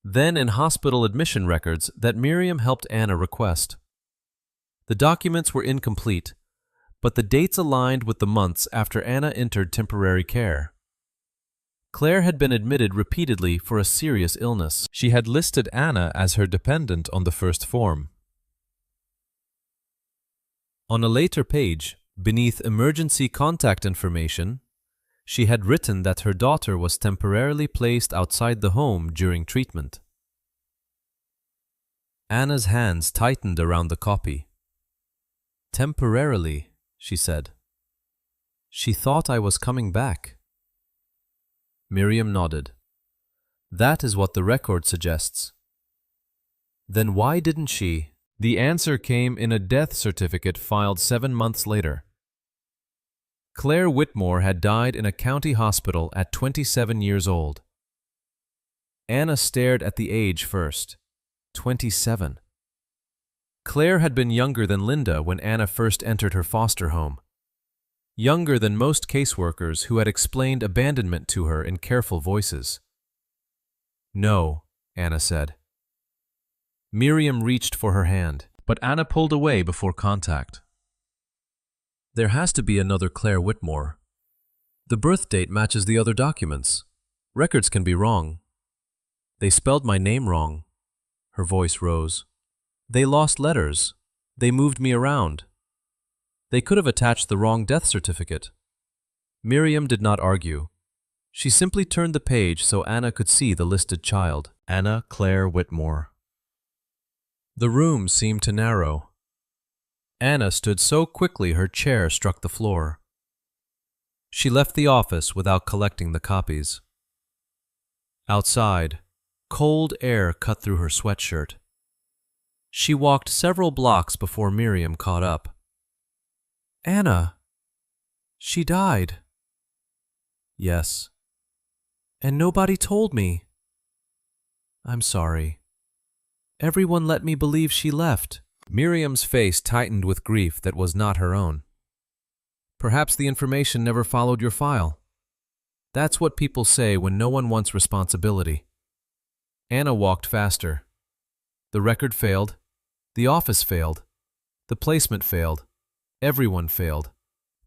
Then in hospital admission records that Miriam helped Anna request. The documents were incomplete, but the dates aligned with the months after Anna entered temporary care. Claire had been admitted repeatedly for a serious illness. She had listed Anna as her dependent on the first form. On a later page, beneath emergency contact information, she had written that her daughter was temporarily placed outside the home during treatment. Anna's hands tightened around the copy. Temporarily, she said. She thought I was coming back. Miriam nodded. That is what the record suggests. Then why didn't she? The answer came in a death certificate filed 7 months later. Claire Whitmore had died in a county hospital at 27 years old. Anna stared at the age first. 27. Claire had been younger than Linda when Anna first entered her foster home. Younger than most caseworkers who had explained abandonment to her in careful voices. No, Anna said. Miriam reached for her hand, but Anna pulled away before contact. There has to be another Claire Whitmore. The birth date matches the other documents. Records can be wrong. They spelled my name wrong. Her voice rose. They lost letters. They moved me around. They could have attached the wrong death certificate. Miriam did not argue. She simply turned the page so Anna could see the listed child, Anna Claire Whitmore. The room seemed to narrow. Anna stood so quickly her chair struck the floor. She left the office without collecting the copies. Outside, cold air cut through her sweatshirt. She walked several blocks before Miriam caught up. Anna, she died. Yes. And nobody told me. I'm sorry. Everyone let me believe she left. Miriam's face tightened with grief that was not her own. Perhaps the information never followed your file. That's what people say when no one wants responsibility. Anna walked faster. The record failed. The office failed. The placement failed. Everyone failed.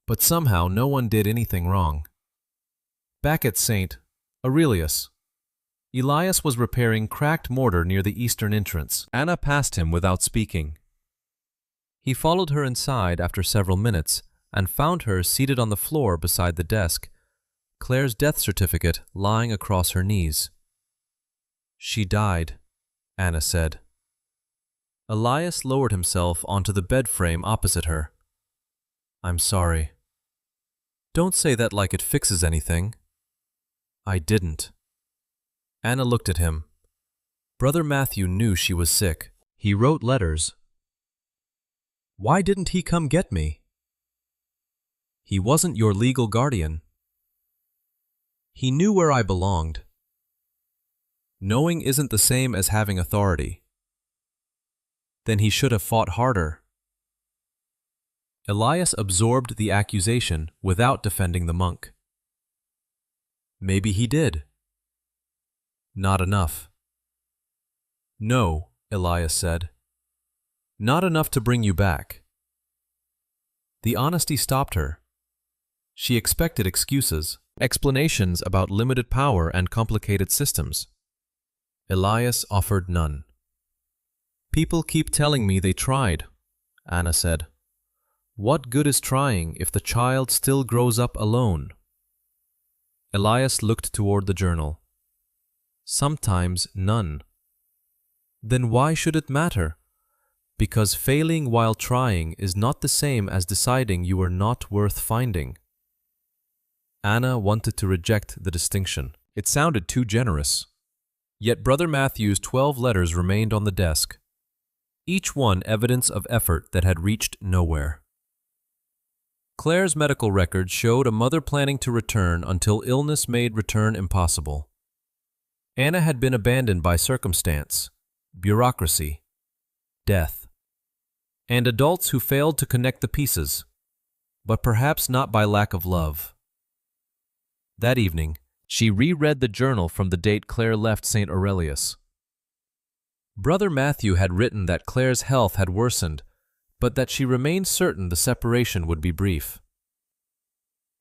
But somehow no one did anything wrong. Back at St. Aurelius, Elias was repairing cracked mortar near the eastern entrance. Anna passed him without speaking. He followed her inside after several minutes and found her seated on the floor beside the desk, Claire's death certificate lying across her knees. She died, Anna said. Elias lowered himself onto the bed frame opposite her. I'm sorry. Don't say that like it fixes anything. I didn't. Anna looked at him. Brother Matthew knew she was sick. He wrote letters. Why didn't he come get me? He wasn't your legal guardian. He knew where I belonged. Knowing isn't the same as having authority. Then he should have fought harder. Elias absorbed the accusation without defending the monk. Maybe he did. Not enough. No, Elias said. Not enough to bring you back. The honesty stopped her. She expected excuses, explanations about limited power and complicated systems. Elias offered none. People keep telling me they tried, Anna said. What good is trying if the child still grows up alone? Elias looked toward the journal. Sometimes none. Then why should it matter? Because failing while trying is not the same as deciding you are not worth finding. Anna wanted to reject the distinction. It sounded too generous. Yet Brother Matthew's 12 letters remained on the desk. each one evidence of effort that had reached nowhere. Claire's medical records showed a mother planning to return until illness made return impossible. Anna had been abandoned by circumstance, bureaucracy, death, and adults who failed to connect the pieces, but perhaps not by lack of love. That evening, she reread the journal from the date Claire left St. Aurelius. Brother Matthew had written that Claire's health had worsened, but that she remained certain the separation would be brief.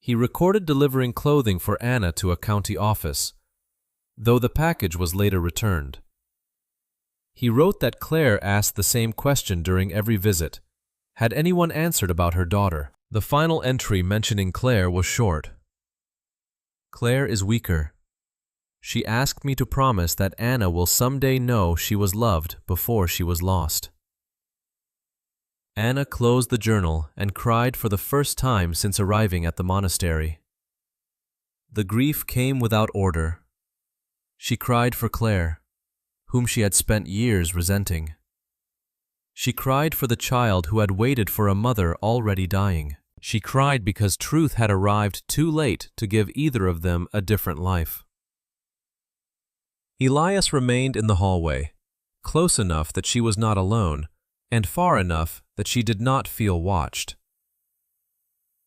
He recorded delivering clothing for Anna to a county office, though the package was later returned. He wrote that Claire asked the same question during every visit. Had anyone answered about her daughter? The final entry mentioning Claire was short. Claire is weaker. She asked me to promise that Anna will someday know she was loved before she was lost. Anna closed the journal and cried for the first time since arriving at the monastery. The grief came without order. She cried for Claire, whom she had spent years resenting. She cried for the child who had waited for a mother already dying. She cried because truth had arrived too late to give either of them a different life. Elias remained in the hallway, close enough that she was not alone, and far enough that she did not feel watched.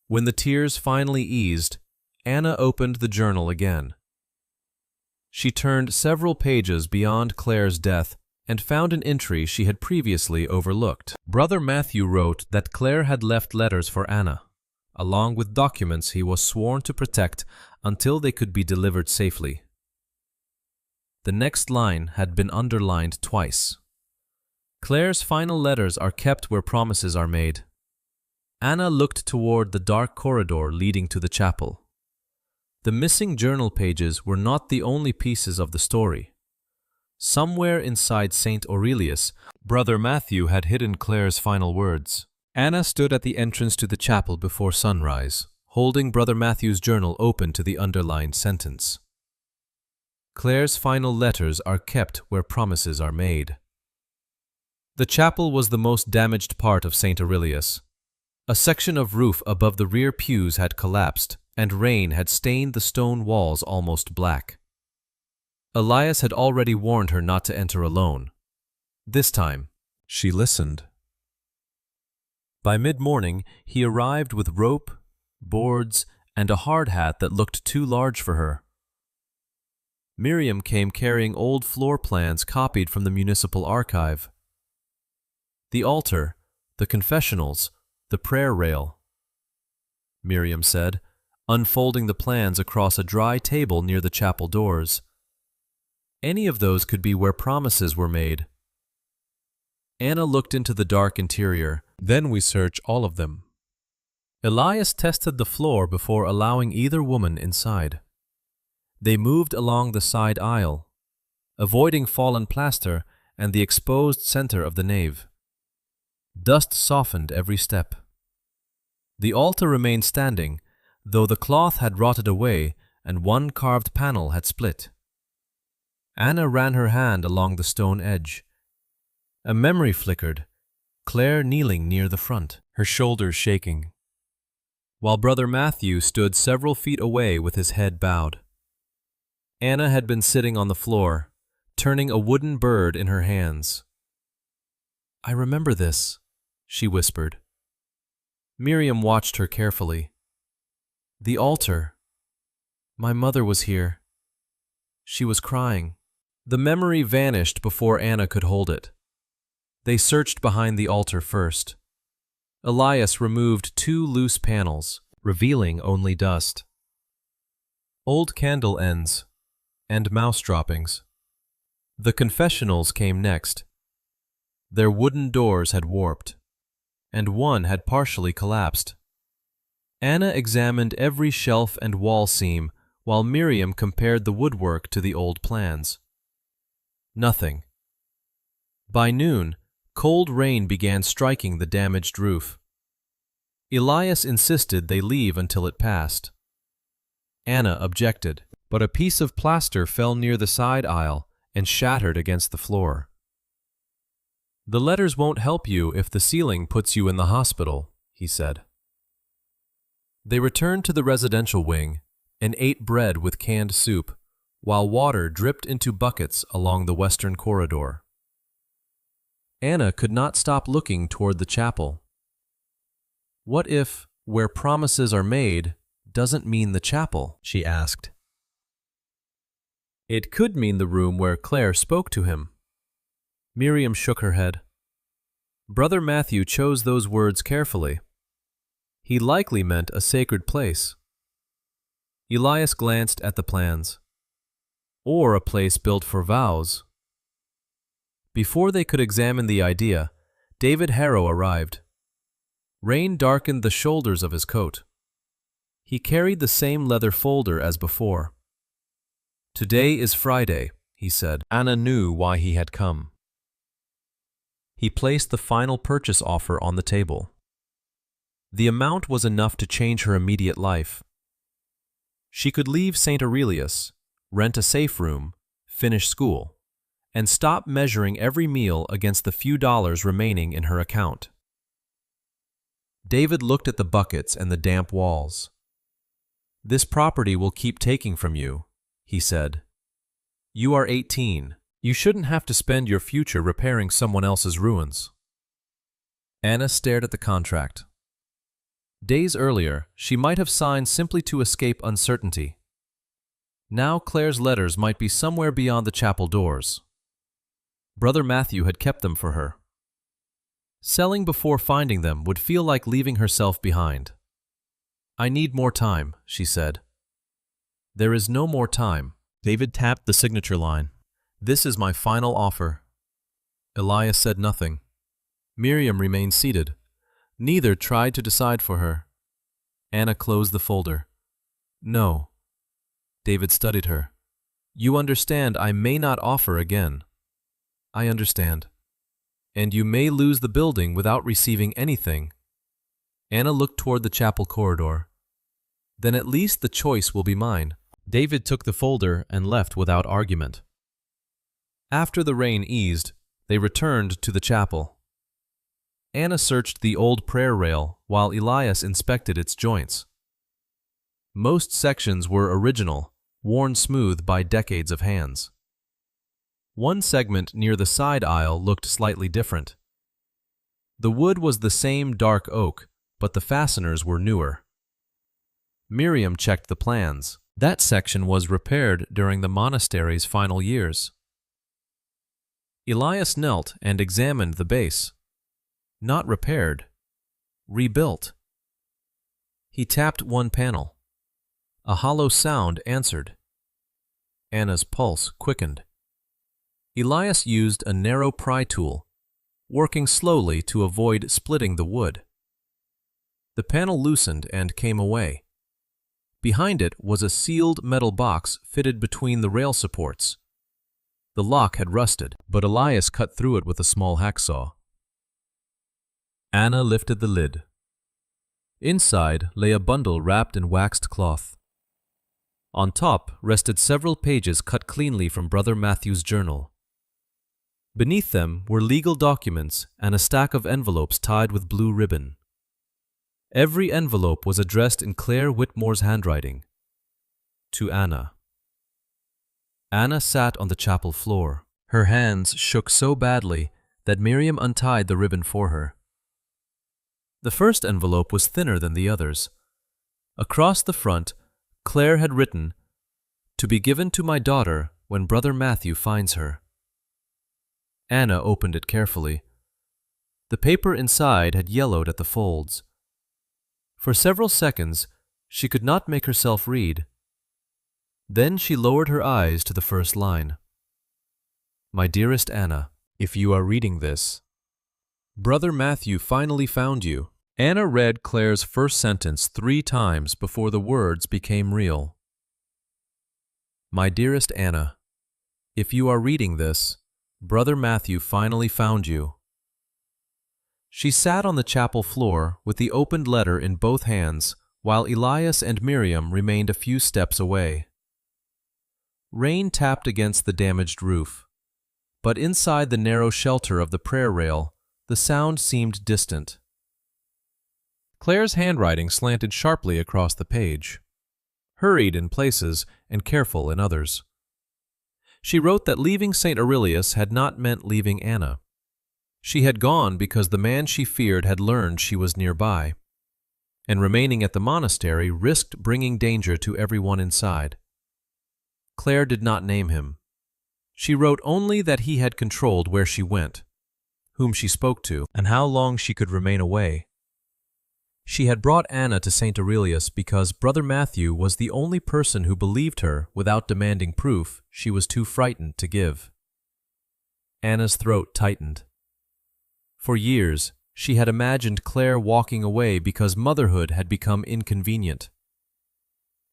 When the tears finally eased, Anna opened the journal again. She turned several pages beyond Claire's death and found an entry she had previously overlooked. Brother Matthew wrote that Claire had left letters for Anna, along with documents he was sworn to protect until they could be delivered safely. The next line had been underlined twice. Claire's final letters are kept where promises are made. Anna looked toward the dark corridor leading to the chapel. The missing journal pages were not the only pieces of the story. Somewhere inside St. Aurelius, Brother Matthew had hidden Claire's final words. Anna stood at the entrance to the chapel before sunrise, holding Brother Matthew's journal open to the underlined sentence. Claire's final letters are kept where promises are made. The chapel was the most damaged part of St. Aurelius. A section of roof above the rear pews had collapsed, and rain had stained the stone walls almost black. Elias had already warned her not to enter alone. This time, she listened. By mid-morning, he arrived with rope, boards, and a hard hat that looked too large for her. Miriam came carrying old floor plans copied from the municipal archive. The altar, the confessionals, the prayer rail, Miriam said, unfolding the plans across a dry table near the chapel doors. Any of those could be where promises were made. Anna looked into the dark interior. Then we search all of them. Elias tested the floor before allowing either woman inside. They moved along the side aisle, avoiding fallen plaster and the exposed center of the nave. Dust softened every step. The altar remained standing, though the cloth had rotted away and one carved panel had split. Anna ran her hand along the stone edge. A memory flickered, Claire kneeling near the front, her shoulders shaking, while Brother Matthew stood several feet away with his head bowed. Anna had been sitting on the floor, turning a wooden bird in her hands. "I remember this," she whispered. Miriam watched her carefully. "The altar. My mother was here. She was crying." The memory vanished before Anna could hold it. They searched behind the altar first. Elias removed 2 loose panels, revealing only dust. Old candle ends and mouse droppings. The confessionals came next. Their wooden doors had warped, and one had partially collapsed. Anna examined every shelf and wall seam while Miriam compared the woodwork to the old plans. Nothing. By noon, cold rain began striking the damaged roof. Elias insisted they leave until it passed. Anna objected, but a piece of plaster fell near the side aisle and shattered against the floor. "The letters won't help you if the ceiling puts you in the hospital," he said. They returned to the residential wing and ate bread with canned soup, while water dripped into buckets along the western corridor. Anna could not stop looking toward the chapel. What if where promises are made doesn't mean the chapel? She asked. It could mean the room where Claire spoke to him. Miriam shook her head. Brother Matthew chose those words carefully. He likely meant a sacred place. Elias glanced at the plans. Or a place built for vows. Before they could examine the idea, David Harrow arrived. Rain darkened the shoulders of his coat. He carried the same leather folder as before. Today is Friday, he said. Anna knew why he had come. He placed the final purchase offer on the table. The amount was enough to change her immediate life. She could leave St. Aurelius, rent a safe room, finish school, and stop measuring every meal against the few dollars remaining in her account. David looked at the buckets and the damp walls. This property will keep taking from you, he said. You are 18. You shouldn't have to spend your future repairing someone else's ruins. Anna stared at the contract. Days earlier, she might have signed simply to escape uncertainty. Now Claire's letters might be somewhere beyond the chapel doors. Brother Matthew had kept them for her. Selling before finding them would feel like leaving herself behind. I need more time, she said. There is no more time. David tapped the signature line. This is my final offer. Elias said nothing. Miriam remained seated. Neither tried to decide for her. Anna closed the folder. No. David studied her. You understand I may not offer again. I understand. And you may lose the building without receiving anything. Anna looked toward the chapel corridor. Then at least the choice will be mine. David took the folder and left without argument. After the rain eased, they returned to the chapel. Anna searched the old prayer rail while Elias inspected its joints. Most sections were original, worn smooth by decades of hands. One segment near the side aisle looked slightly different. The wood was the same dark oak, but the fasteners were newer. Miriam checked the plans. That section was repaired during the monastery's final years. Elias knelt and examined the base. Not repaired, rebuilt. He tapped one panel. A hollow sound answered. Anna's pulse quickened. Elias used a narrow pry tool, working slowly to avoid splitting the wood. The panel loosened and came away. Behind it was a sealed metal box fitted between the rail supports. The lock had rusted, but Elias cut through it with a small hacksaw. Anna lifted the lid. Inside lay a bundle wrapped in waxed cloth. On top rested several pages cut cleanly from Brother Matthew's journal. Beneath them were legal documents and a stack of envelopes tied with blue ribbon. Every envelope was addressed in Claire Whitmore's handwriting. To Anna. Anna sat on the chapel floor. Her hands shook so badly that Miriam untied the ribbon for her. The first envelope was thinner than the others. Across the front, Claire had written, "To be given to my daughter when Brother Matthew finds her." Anna opened it carefully. The paper inside had yellowed at the folds. For several seconds, she could not make herself read. Then she lowered her eyes to the first line. My dearest Anna, if you are reading this, Brother Matthew finally found you. Anna read Claire's first sentence 3 times before the words became real. My dearest Anna, if you are reading this, Brother Matthew finally found you. She sat on the chapel floor with the opened letter in both hands while Elias and Miriam remained a few steps away. Rain tapped against the damaged roof. but inside the narrow shelter of the prayer rail, the sound seemed distant. Claire's handwriting slanted sharply across the page, hurried in places and careful in others. She wrote that leaving St. Aurelius had not meant leaving Anna. She had gone because the man she feared had learned she was nearby, and remaining at the monastery risked bringing danger to everyone inside. Claire did not name him. She wrote only that he had controlled where she went, whom she spoke to, and how long she could remain away. She had brought Anna to St. Aurelius because Brother Matthew was the only person who believed her without demanding proof she was too frightened to give. Anna's throat tightened. For years, she had imagined Claire walking away because motherhood had become inconvenient.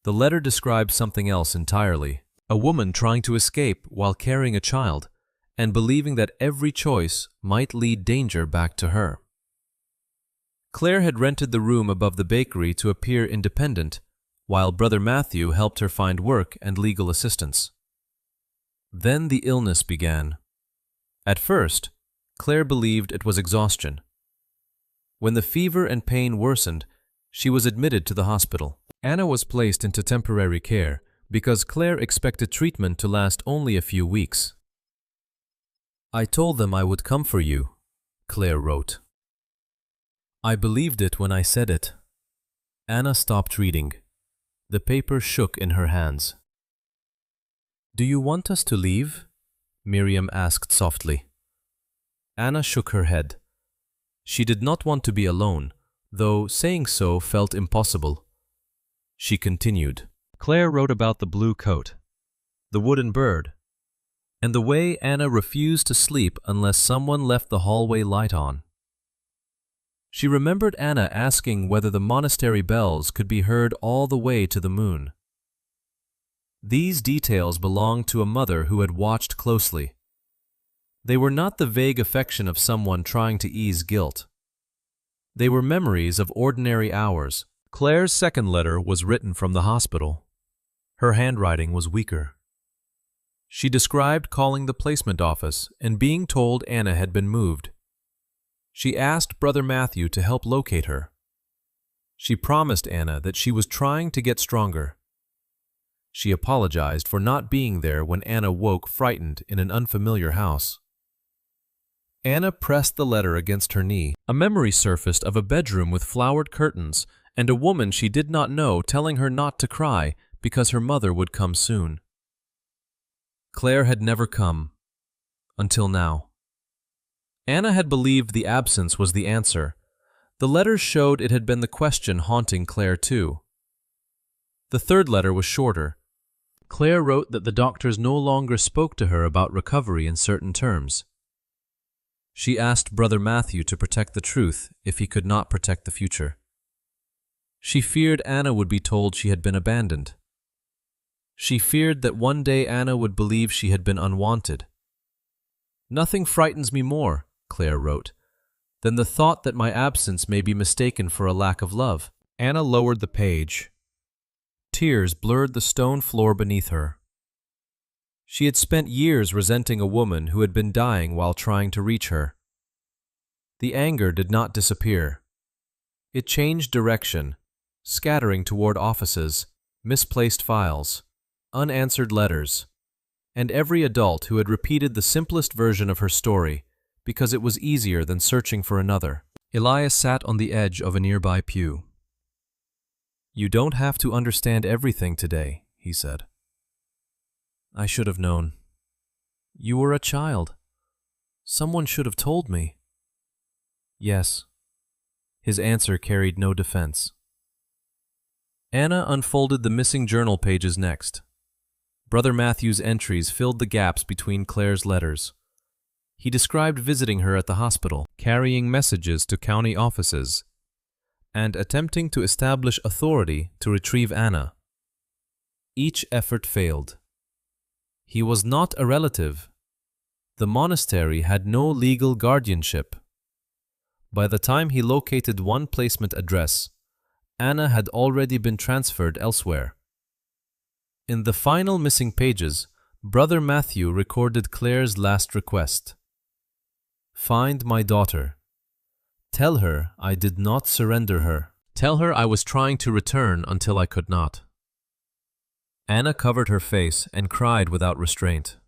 The letter described something else entirely, a woman trying to escape while carrying a child and believing that every choice might lead danger back to her. Claire had rented the room above the bakery to appear independent, while Brother Matthew helped her find work and legal assistance. Then the illness began. At first, Claire believed it was exhaustion. When the fever and pain worsened, she was admitted to the hospital. Anna was placed into temporary care because Claire expected treatment to last only a few weeks. "I told them I would come for you," Claire wrote. "I believed it when I said it." Anna stopped reading. The paper shook in her hands. "Do you want us to leave?" Miriam asked softly. Anna shook her head. She did not want to be alone, though saying so felt impossible. She continued. Claire wrote about the blue coat, the wooden bird, and the way Anna refused to sleep unless someone left the hallway light on. She remembered Anna asking whether the monastery bells could be heard all the way to the moon. These details belonged to a mother who had watched closely. They were not the vague affection of someone trying to ease guilt. They were memories of ordinary hours. Claire's second letter was written from the hospital. Her handwriting was weaker. She described calling the placement office and being told Anna had been moved. She asked Brother Matthew to help locate her. She promised Anna that she was trying to get stronger. She apologized for not being there when Anna woke frightened in an unfamiliar house. Anna pressed the letter against her knee. A memory surfaced of a bedroom with flowered curtains and a woman she did not know telling her not to cry because her mother would come soon. Claire had never come, until now. Anna had believed the absence was the answer. The letters showed it had been the question haunting Claire too. The third letter was shorter. Claire wrote that the doctors no longer spoke to her about recovery in certain terms. She asked Brother Matthew to protect the truth if he could not protect the future. She feared Anna would be told she had been abandoned. She feared that one day Anna would believe she had been unwanted. "Nothing frightens me more," Claire wrote, "than the thought that my absence may be mistaken for a lack of love." Anna lowered the page. Tears blurred the stone floor beneath her. She had spent years resenting a woman who had been dying while trying to reach her. The anger did not disappear. It changed direction, scattering toward offices, misplaced files, unanswered letters, and every adult who had repeated the simplest version of her story because it was easier than searching for another. Elias sat on the edge of a nearby pew. "You don't have to understand everything today," he said. "I should have known. You were a child. Someone should have told me." "Yes." His answer carried no defense. Anna unfolded the missing journal pages next. Brother Matthew's entries filled the gaps between Claire's letters. He described visiting her at the hospital, carrying messages to county offices, and attempting to establish authority to retrieve Anna. Each effort failed. He was not a relative. The monastery had no legal guardianship. By the time he located one placement address, Anna had already been transferred elsewhere. In the final missing pages, Brother Matthew recorded Claire's last request. "Find my daughter. Tell her I did not surrender her. Tell her I was trying to return until I could not." Anna covered her face and cried without restraint.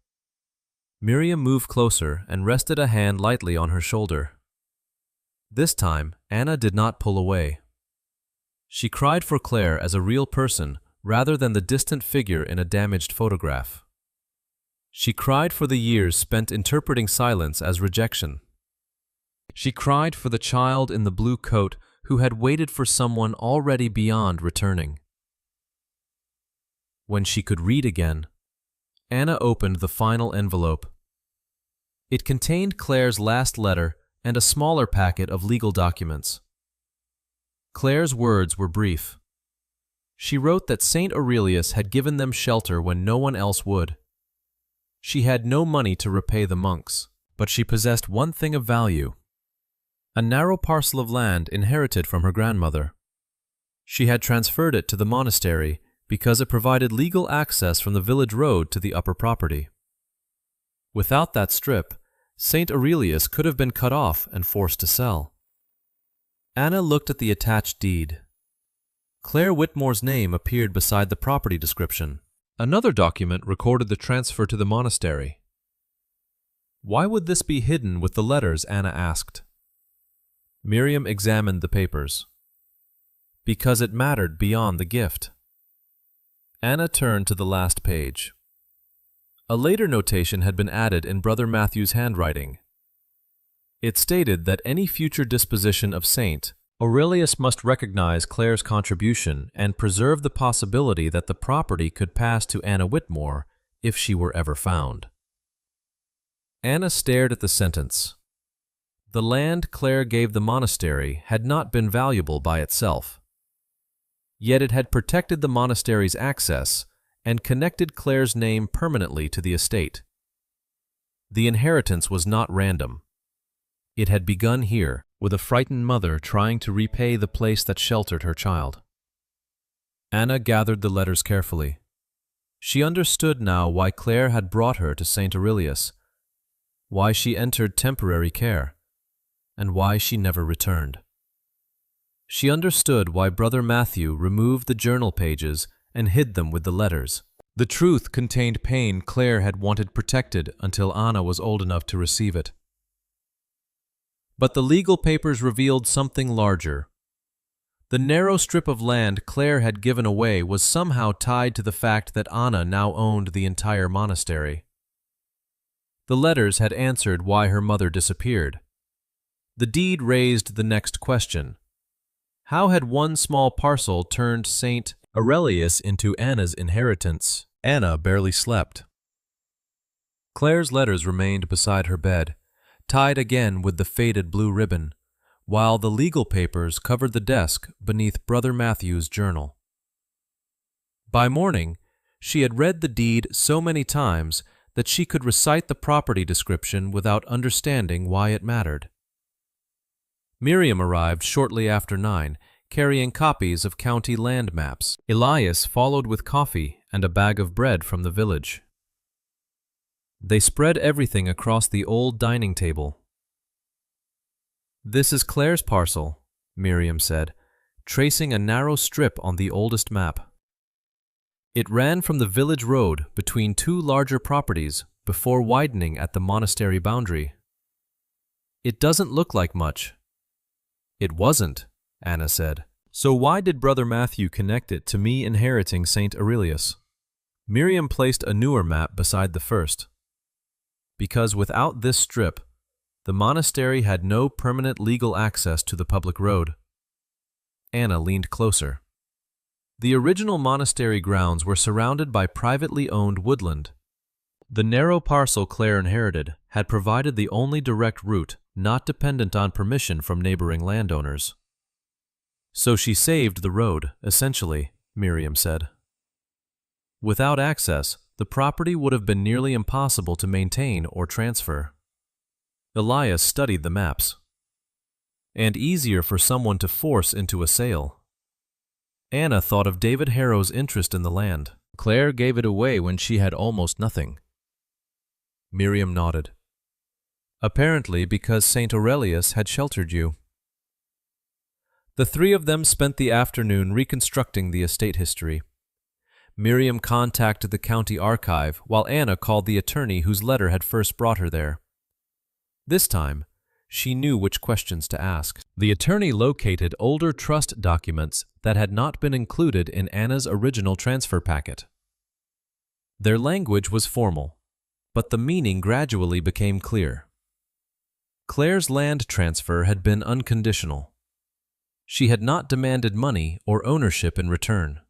Miriam moved closer and rested a hand lightly on her shoulder. This time, Anna did not pull away. She cried for Claire as a real person rather than the distant figure in a damaged photograph. She cried for the years spent interpreting silence as rejection. She cried for the child in the blue coat who had waited for someone already beyond returning. When she could read again, Anna opened the final envelope. It contained Claire's last letter and a smaller packet of legal documents. Claire's words were brief. She wrote that Saint Aurelius had given them shelter when no one else would. She had no money to repay the monks, but she possessed one thing of value: a narrow parcel of land inherited from her grandmother. She had transferred it to the monastery because it provided legal access from the village road to the upper property. Without that strip, Saint Aurelius could have been cut off and forced to sell. Anna looked at the attached deed. Claire Whitmore's name appeared beside the property description. Another document recorded the transfer to the monastery. Why would this be hidden with the letters, Anna asked. Miriam examined the papers. Because it mattered beyond the gift. Anna turned to the last page. A later notation had been added in Brother Matthew's handwriting. It stated that any future disposition of Saint Aurelius must recognize Claire's contribution and preserve the possibility that the property could pass to Anna Whitmore if she were ever found. Anna stared at the sentence. The land Claire gave the monastery had not been valuable by itself. Yet it had protected the monastery's access and connected Claire's name permanently to the estate. The inheritance was not random. It had begun here, with a frightened mother trying to repay the place that sheltered her child. Anna gathered the letters carefully. She understood now why Claire had brought her to St. Aurelius, why she entered temporary care, and why she never returned. She understood why Brother Matthew removed the journal pages and hid them with the letters. The truth contained pain Claire had wanted protected until Anna was old enough to receive it. But the legal papers revealed something larger. The narrow strip of land Claire had given away was somehow tied to the fact that Anna now owned the entire monastery. The letters had answered why her mother disappeared. The deed raised the next question. How had one small parcel turned St. Aurelius into Anna's inheritance? Anna barely slept. Claire's letters remained beside her bed, tied again with the faded blue ribbon, while the legal papers covered the desk beneath Brother Matthew's journal. By morning, she had read the deed so many times that she could recite the property description without understanding why it mattered. Miriam arrived shortly after 9, carrying copies of county land maps. Elias followed with coffee and a bag of bread from the village. They spread everything across the old dining table. "This is Claire's parcel," Miriam said, tracing a narrow strip on the oldest map. It ran from the village road between two larger properties before widening at the monastery boundary. "It doesn't look like much." "It wasn't," Anna said. "So why did Brother Matthew connect it to me inheriting St. Aurelius?" Miriam placed a newer map beside the first. Because without this strip, the monastery had no permanent legal access to the public road. Anna leaned closer. The original monastery grounds were surrounded by privately owned woodland. The narrow parcel Claire inherited had provided the only direct route not dependent on permission from neighboring landowners. "So she saved the road, essentially," Miriam said. Without access, the property would have been nearly impossible to maintain or transfer. Elias studied the maps. And easier for someone to force into a sale. Anna thought of David Harrow's interest in the land. Claire gave it away when she had almost nothing. Miriam nodded. Apparently because Saint Aurelius had sheltered you. The three of them spent the afternoon reconstructing the estate history. Miriam contacted the county archive while Anna called the attorney whose letter had first brought her there. This time, she knew which questions to ask. The attorney located older trust documents that had not been included in Anna's original transfer packet. Their language was formal, but the meaning gradually became clear. Claire's land transfer had been unconditional. She had not demanded money or ownership in return.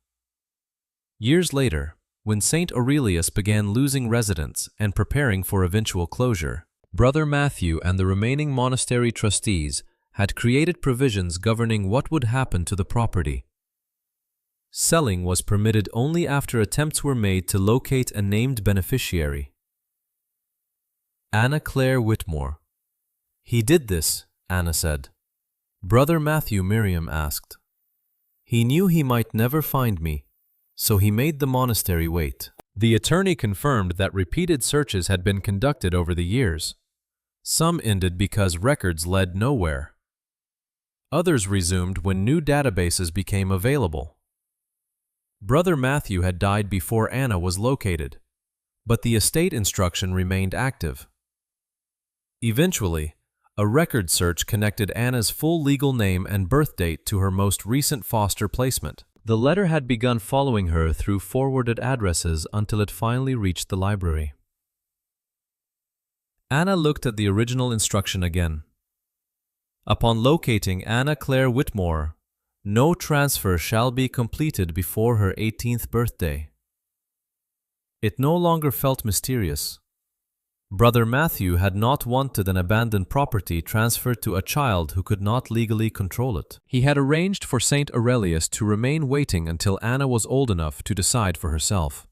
Years later, when Saint Aurelius began losing residents and preparing for eventual closure, Brother Matthew and the remaining monastery trustees had created provisions governing what would happen to the property. Selling was permitted only after attempts were made to locate a named beneficiary. Anna Claire Whitmore. He did this, Anna said. Brother Matthew, Miriam asked. He knew he might never find me, so he made the monastery wait. The attorney confirmed that repeated searches had been conducted over the years. Some ended because records led nowhere. Others resumed when new databases became available. Brother Matthew had died before Anna was located, but the estate instruction remained active. Eventually, a record search connected Anna's full legal name and birth date to her most recent foster placement. The letter had begun following her through forwarded addresses until it finally reached the library. Anna looked at the original instruction again. Upon locating Anna Claire Whitmore, no transfer shall be completed before her 18th birthday. It no longer felt mysterious. Brother Matthew had not wanted an abandoned property transferred to a child who could not legally control it. He had arranged for Saint Aurelius to remain waiting until Anna was old enough to decide for herself.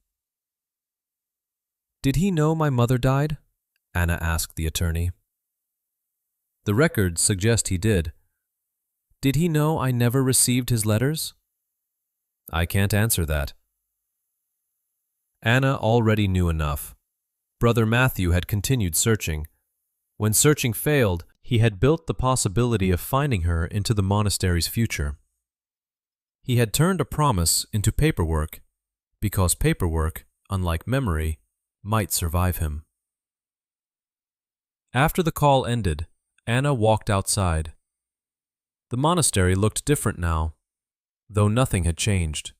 Did he know my mother died? Anna asked the attorney. The records suggest he did. Did he know I never received his letters? I can't answer that. Anna already knew enough. Brother Matthew had continued searching. When searching failed, he had built the possibility of finding her into the monastery's future. He had turned a promise into paperwork, because paperwork, unlike memory, might survive him. After the call ended, Anna walked outside. The monastery looked different now, though nothing had changed.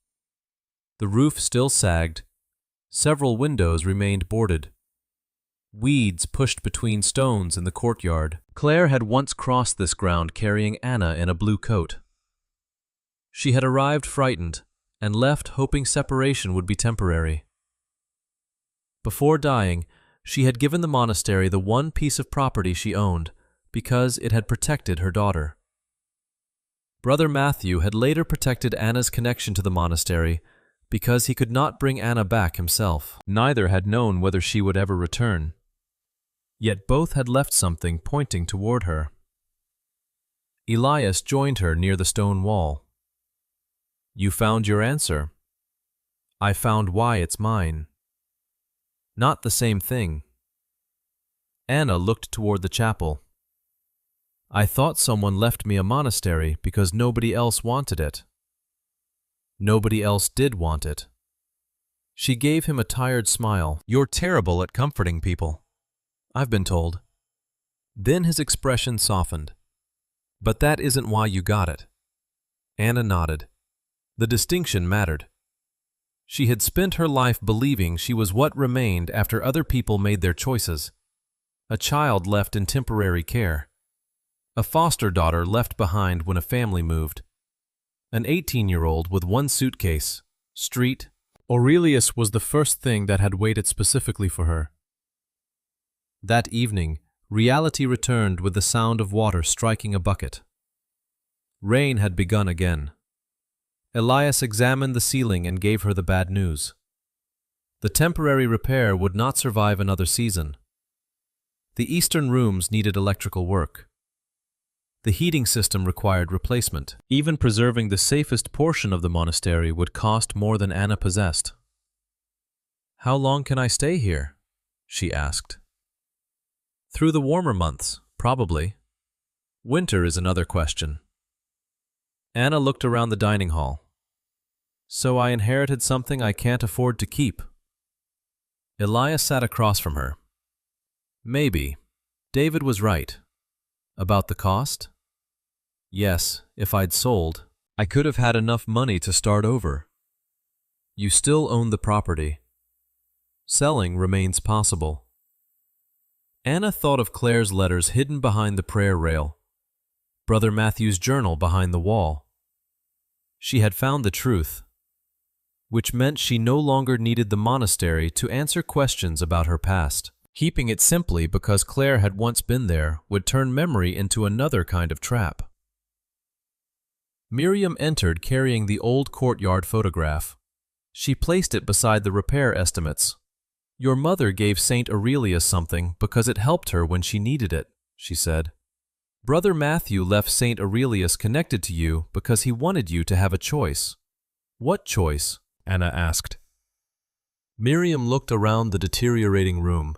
The roof still sagged. Several windows remained boarded. Weeds pushed between stones in the courtyard. Claire had once crossed this ground carrying Anna in a blue coat. She had arrived frightened and left hoping separation would be temporary. Before dying, she had given the monastery the one piece of property she owned because it had protected her daughter. Brother Matthew had later protected Anna's connection to the monastery because he could not bring Anna back himself. Neither had known whether she would ever return. Yet both had left something pointing toward her. Elias joined her near the stone wall. You found your answer. I found why it's mine. Not the same thing. Anna looked toward the chapel. I thought someone left me a monastery because nobody else wanted it. Nobody else did want it. She gave him a tired smile. You're terrible at comforting people, I've been told. Then his expression softened. But that isn't why you got it. Anna nodded. The distinction mattered. She had spent her life believing she was what remained after other people made their choices. A child left in temporary care. A foster daughter left behind when a family moved. An 18-year-old with one suitcase. Street. Aurelius was the first thing that had waited specifically for her. That evening, reality returned with the sound of water striking a bucket. Rain had begun again. Elias examined the ceiling and gave her the bad news. The temporary repair would not survive another season. The eastern rooms needed electrical work. The heating system required replacement. Even preserving the safest portion of the monastery would cost more than Anna possessed. How long can I stay here? She asked. Through the warmer months, probably. Winter is another question. Anna looked around the dining hall. So I inherited something I can't afford to keep. Elias sat across from her. Maybe. David was right. About the cost? Yes, if I'd sold, I could have had enough money to start over. You still own the property. Selling remains possible. Anna thought of Claire's letters hidden behind the prayer rail, Brother Matthew's journal behind the wall. She had found the truth, which meant she no longer needed the monastery to answer questions about her past. Keeping it simply because Claire had once been there would turn memory into another kind of trap. Miriam entered carrying the old courtyard photograph. She placed it beside the repair estimates. Your mother gave Saint Aurelius something because it helped her when she needed it, she said. Brother Matthew left Saint Aurelius connected to you because he wanted you to have a choice. What choice? Anna asked. Miriam looked around the deteriorating room.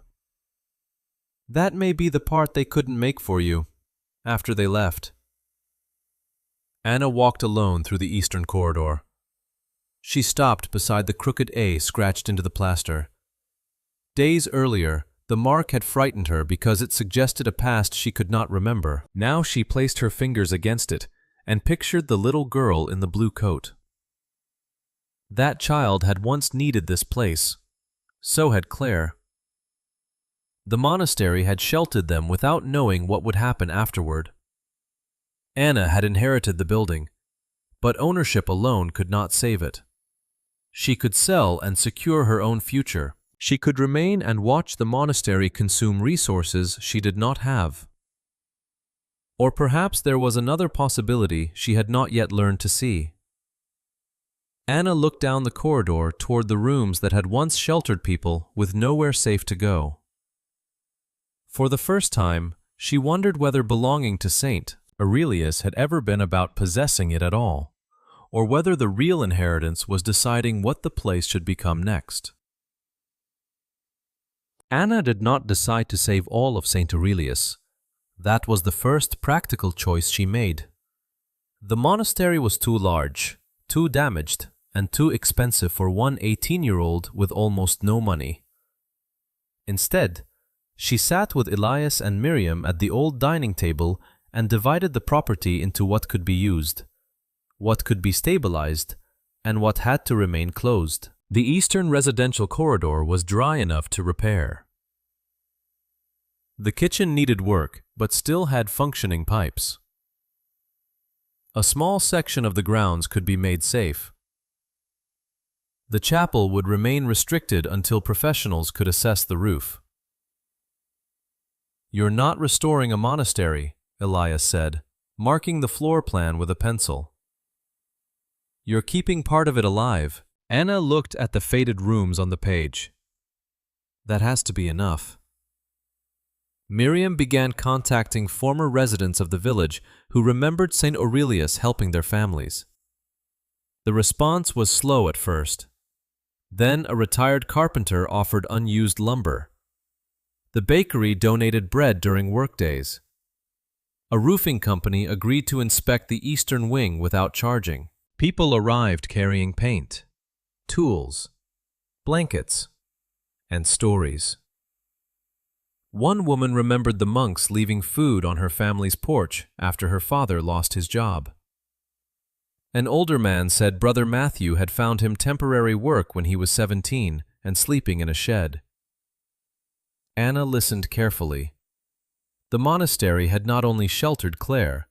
That may be the part they couldn't make for you, after they left. Anna walked alone through the eastern corridor. She stopped beside the crooked A scratched into the plaster. Days earlier, the mark had frightened her because it suggested a past she could not remember. Now she placed her fingers against it and pictured the little girl in the blue coat. That child had once needed this place. So had Claire. The monastery had sheltered them without knowing what would happen afterward. Anna had inherited the building, but ownership alone could not save it. She could sell and secure her own future. She could remain and watch the monastery consume resources she did not have. Or perhaps there was another possibility she had not yet learned to see. Anna looked down the corridor toward the rooms that had once sheltered people with nowhere safe to go. For the first time, she wondered whether belonging to Saint Aurelius had ever been about possessing it at all, or whether the real inheritance was deciding what the place should become next. Anna did not decide to save all of Saint Aurelius. That was the first practical choice she made. The monastery was too large, too damaged, and too expensive for one 18-year-old with almost no money. Instead, she sat with Elias and Miriam at the old dining table and divided the property into what could be used, what could be stabilized, and what had to remain closed. The eastern residential corridor was dry enough to repair. The kitchen needed work, but still had functioning pipes. A small section of the grounds could be made safe. The chapel would remain restricted until professionals could assess the roof. You're not restoring a monastery, Elias said, marking the floor plan with a pencil. You're keeping part of it alive. Anna looked at the faded rooms on the page. That has to be enough. Miriam began contacting former residents of the village who remembered St. Aurelius helping their families. The response was slow at first. Then a retired carpenter offered unused lumber. The bakery donated bread during workdays. A roofing company agreed to inspect the eastern wing without charging. People arrived carrying paint, tools, blankets, and stories. One woman remembered the monks leaving food on her family's porch after her father lost his job. An older man said Brother Matthew had found him temporary work when he was 17 and sleeping in a shed. Anna listened carefully. The monastery had not only sheltered Claire,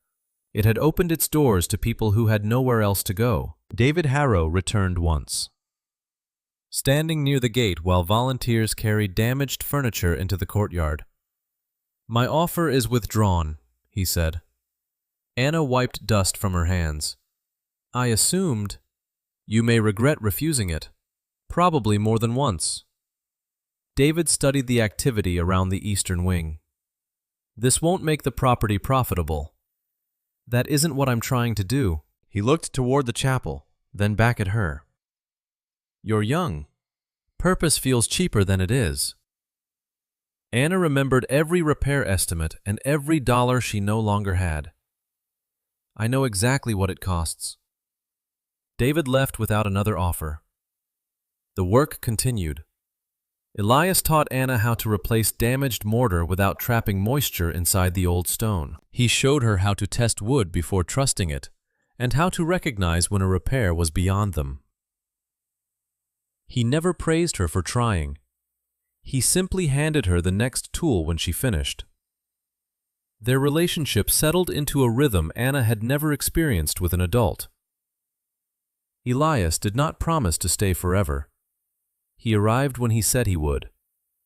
it had opened its doors to people who had nowhere else to go. David Harrow returned once. Standing near the gate while volunteers carried damaged furniture into the courtyard. My offer is withdrawn, he said. Anna wiped dust from her hands. I assumed you may regret refusing it, probably more than once. David studied the activity around the eastern wing. This won't make the property profitable. That isn't what I'm trying to do. He looked toward the chapel, then back at her. You're young. Purpose feels cheaper than it is. Anna remembered every repair estimate and every dollar she no longer had. I know exactly what it costs. David left without another offer. The work continued. Elias taught Anna how to replace damaged mortar without trapping moisture inside the old stone. He showed her how to test wood before trusting it, and how to recognize when a repair was beyond them. He never praised her for trying. He simply handed her the next tool when she finished. Their relationship settled into a rhythm Anna had never experienced with an adult. Elias did not promise to stay forever. He arrived when he said he would,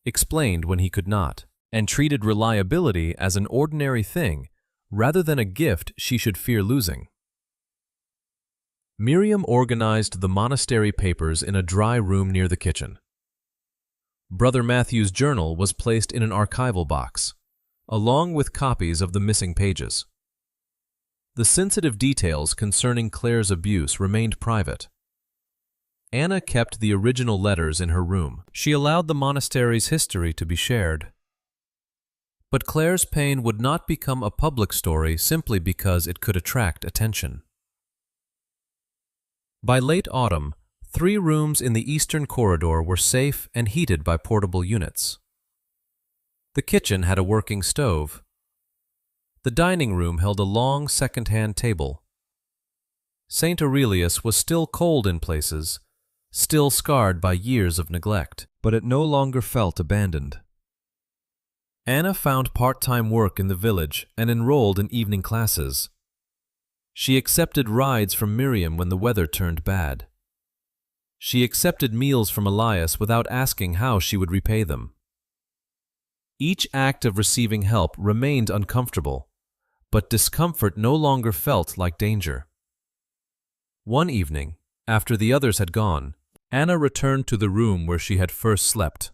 explained when he could not, and treated reliability as an ordinary thing rather than a gift she should fear losing. Miriam organized the monastery papers in a dry room near the kitchen. Brother Matthew's journal was placed in an archival box, along with copies of the missing pages. The sensitive details concerning Claire's abuse remained private. Anna kept the original letters in her room. She allowed the monastery's history to be shared. But Claire's pain would not become a public story simply because it could attract attention. By late autumn, 3 rooms in the eastern corridor were safe and heated by portable units. The kitchen had a working stove. The dining room held a long second-hand table. St. Aurelius was still cold in places, still scarred by years of neglect, but it no longer felt abandoned. Anna found part-time work in the village and enrolled in evening classes. She accepted rides from Miriam when the weather turned bad. She accepted meals from Elias without asking how she would repay them. Each act of receiving help remained uncomfortable, but discomfort no longer felt like danger. One evening, after the others had gone, Anna returned to the room where she had first slept.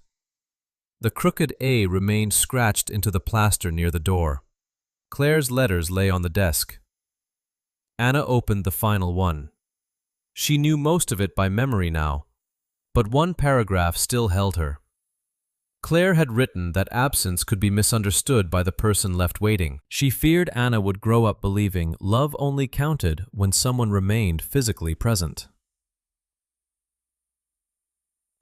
The crooked A remained scratched into the plaster near the door. Claire's letters lay on the desk. Anna opened the final one. She knew most of it by memory now, but one paragraph still held her. Claire had written that absence could be misunderstood by the person left waiting. She feared Anna would grow up believing love only counted when someone remained physically present.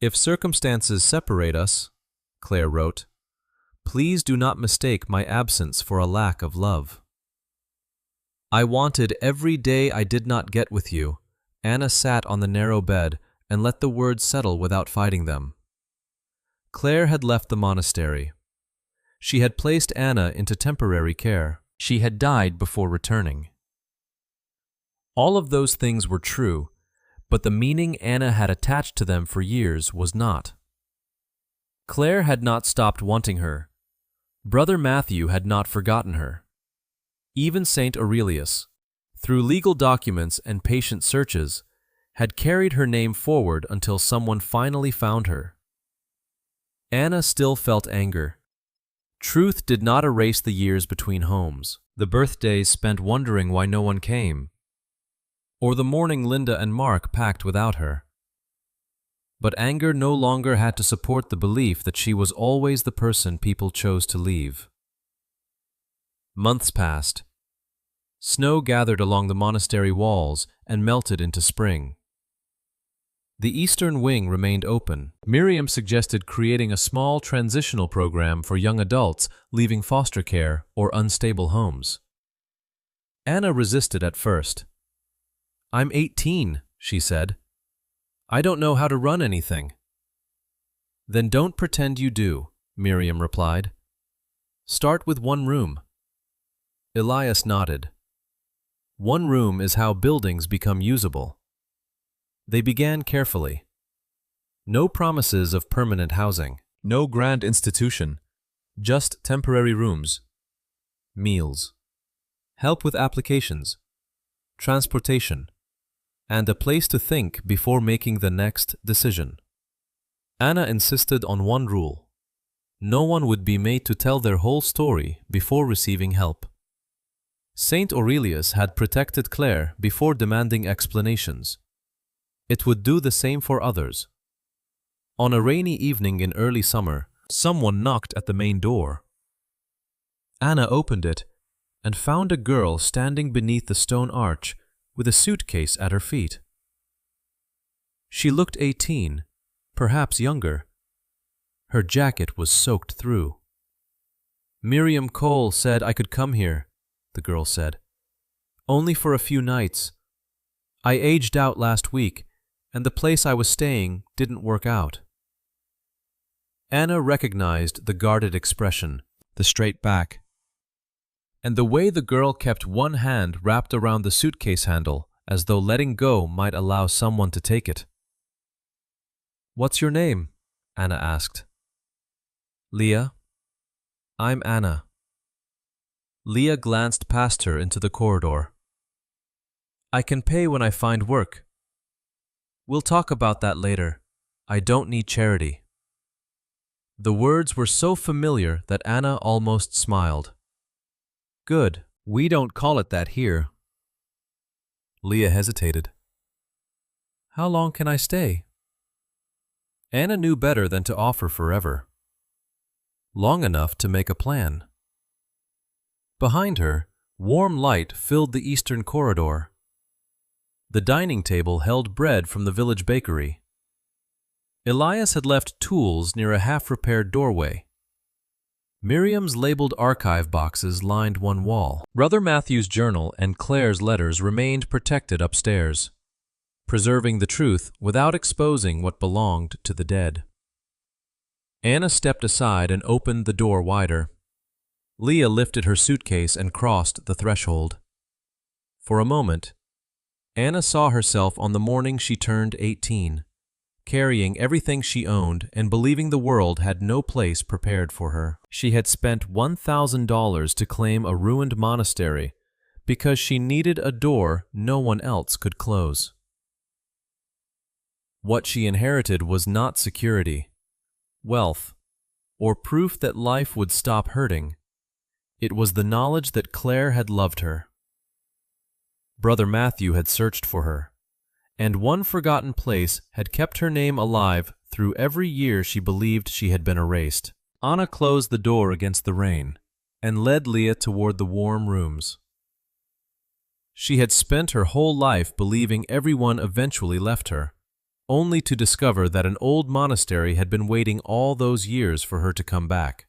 If circumstances separate us, Claire wrote, please do not mistake my absence for a lack of love. I wanted every day I did not get with you. Anna sat on the narrow bed and let the words settle without fighting them. Claire had left the monastery. She had placed Anna into temporary care. She had died before returning. All of those things were true, but the meaning Anna had attached to them for years was not. Claire had not stopped wanting her. Brother Matthew had not forgotten her. Even St. Aurelius, through legal documents and patient searches, had carried her name forward until someone finally found her. Anna still felt anger. Truth did not erase the years between homes, the birthdays spent wondering why no one came, or the morning Linda and Mark packed without her. But anger no longer had to support the belief that she was always the person people chose to leave. Months passed. Snow gathered along the monastery walls and melted into spring. The eastern wing remained open. Miriam suggested creating a small transitional program for young adults leaving foster care or unstable homes. Anna resisted at first. I'm 18, she said. I don't know how to run anything. Then don't pretend you do, Miriam replied. Start with one room. Elias nodded. One room is how buildings become usable. They began carefully. No promises of permanent housing, no grand institution, just temporary rooms, meals, help with applications, transportation, and a place to think before making the next decision. Anna insisted on one rule. No one would be made to tell their whole story before receiving help. St. Aurelius had protected Claire before demanding explanations. It would do the same for others. On a rainy evening in early summer, Someone knocked at the main door. Anna opened it and found a girl standing beneath the stone arch with a suitcase at her feet. She looked 18, perhaps younger. Her jacket was soaked through. "Miriam Cole said I could come here," the girl said. "Only for a few nights. I aged out last week, and the place I was staying didn't work out." Anna recognized the guarded expression, the straight back, and the way the girl kept one hand wrapped around the suitcase handle as though letting go might allow someone to take it. "What's your name?" Anna asked. "Leah." "I'm Anna." Leah glanced past her into the corridor. "I can pay when I find work. We'll talk about that later. I don't need charity." The words were so familiar that Anna almost smiled. "Good. We don't call it that here." Leah hesitated. "How long can I stay?" Anna knew better than to offer forever. Long enough to make a plan. Behind her, warm light filled the eastern corridor. The dining table held bread from the village bakery. Elias had left tools near a half-repaired doorway. Miriam's labeled archive boxes lined one wall. Brother Matthew's journal and Claire's letters remained protected upstairs, preserving the truth without exposing what belonged to the dead. Anna stepped aside and opened the door wider. Leah lifted her suitcase and crossed the threshold. For a moment, Anna saw herself on the morning she turned 18, carrying everything she owned and believing the world had no place prepared for her. She had spent $1,000 to claim a ruined monastery because she needed a door no one else could close. What she inherited was not security, wealth, or proof that life would stop hurting. It was the knowledge that Claire had loved her. Brother Matthew had searched for her, and one forgotten place had kept her name alive through every year she believed she had been erased. Anna closed the door against the rain and led Leah toward the warm rooms. She had spent her whole life believing everyone eventually left her, only to discover that an old monastery had been waiting all those years for her to come back.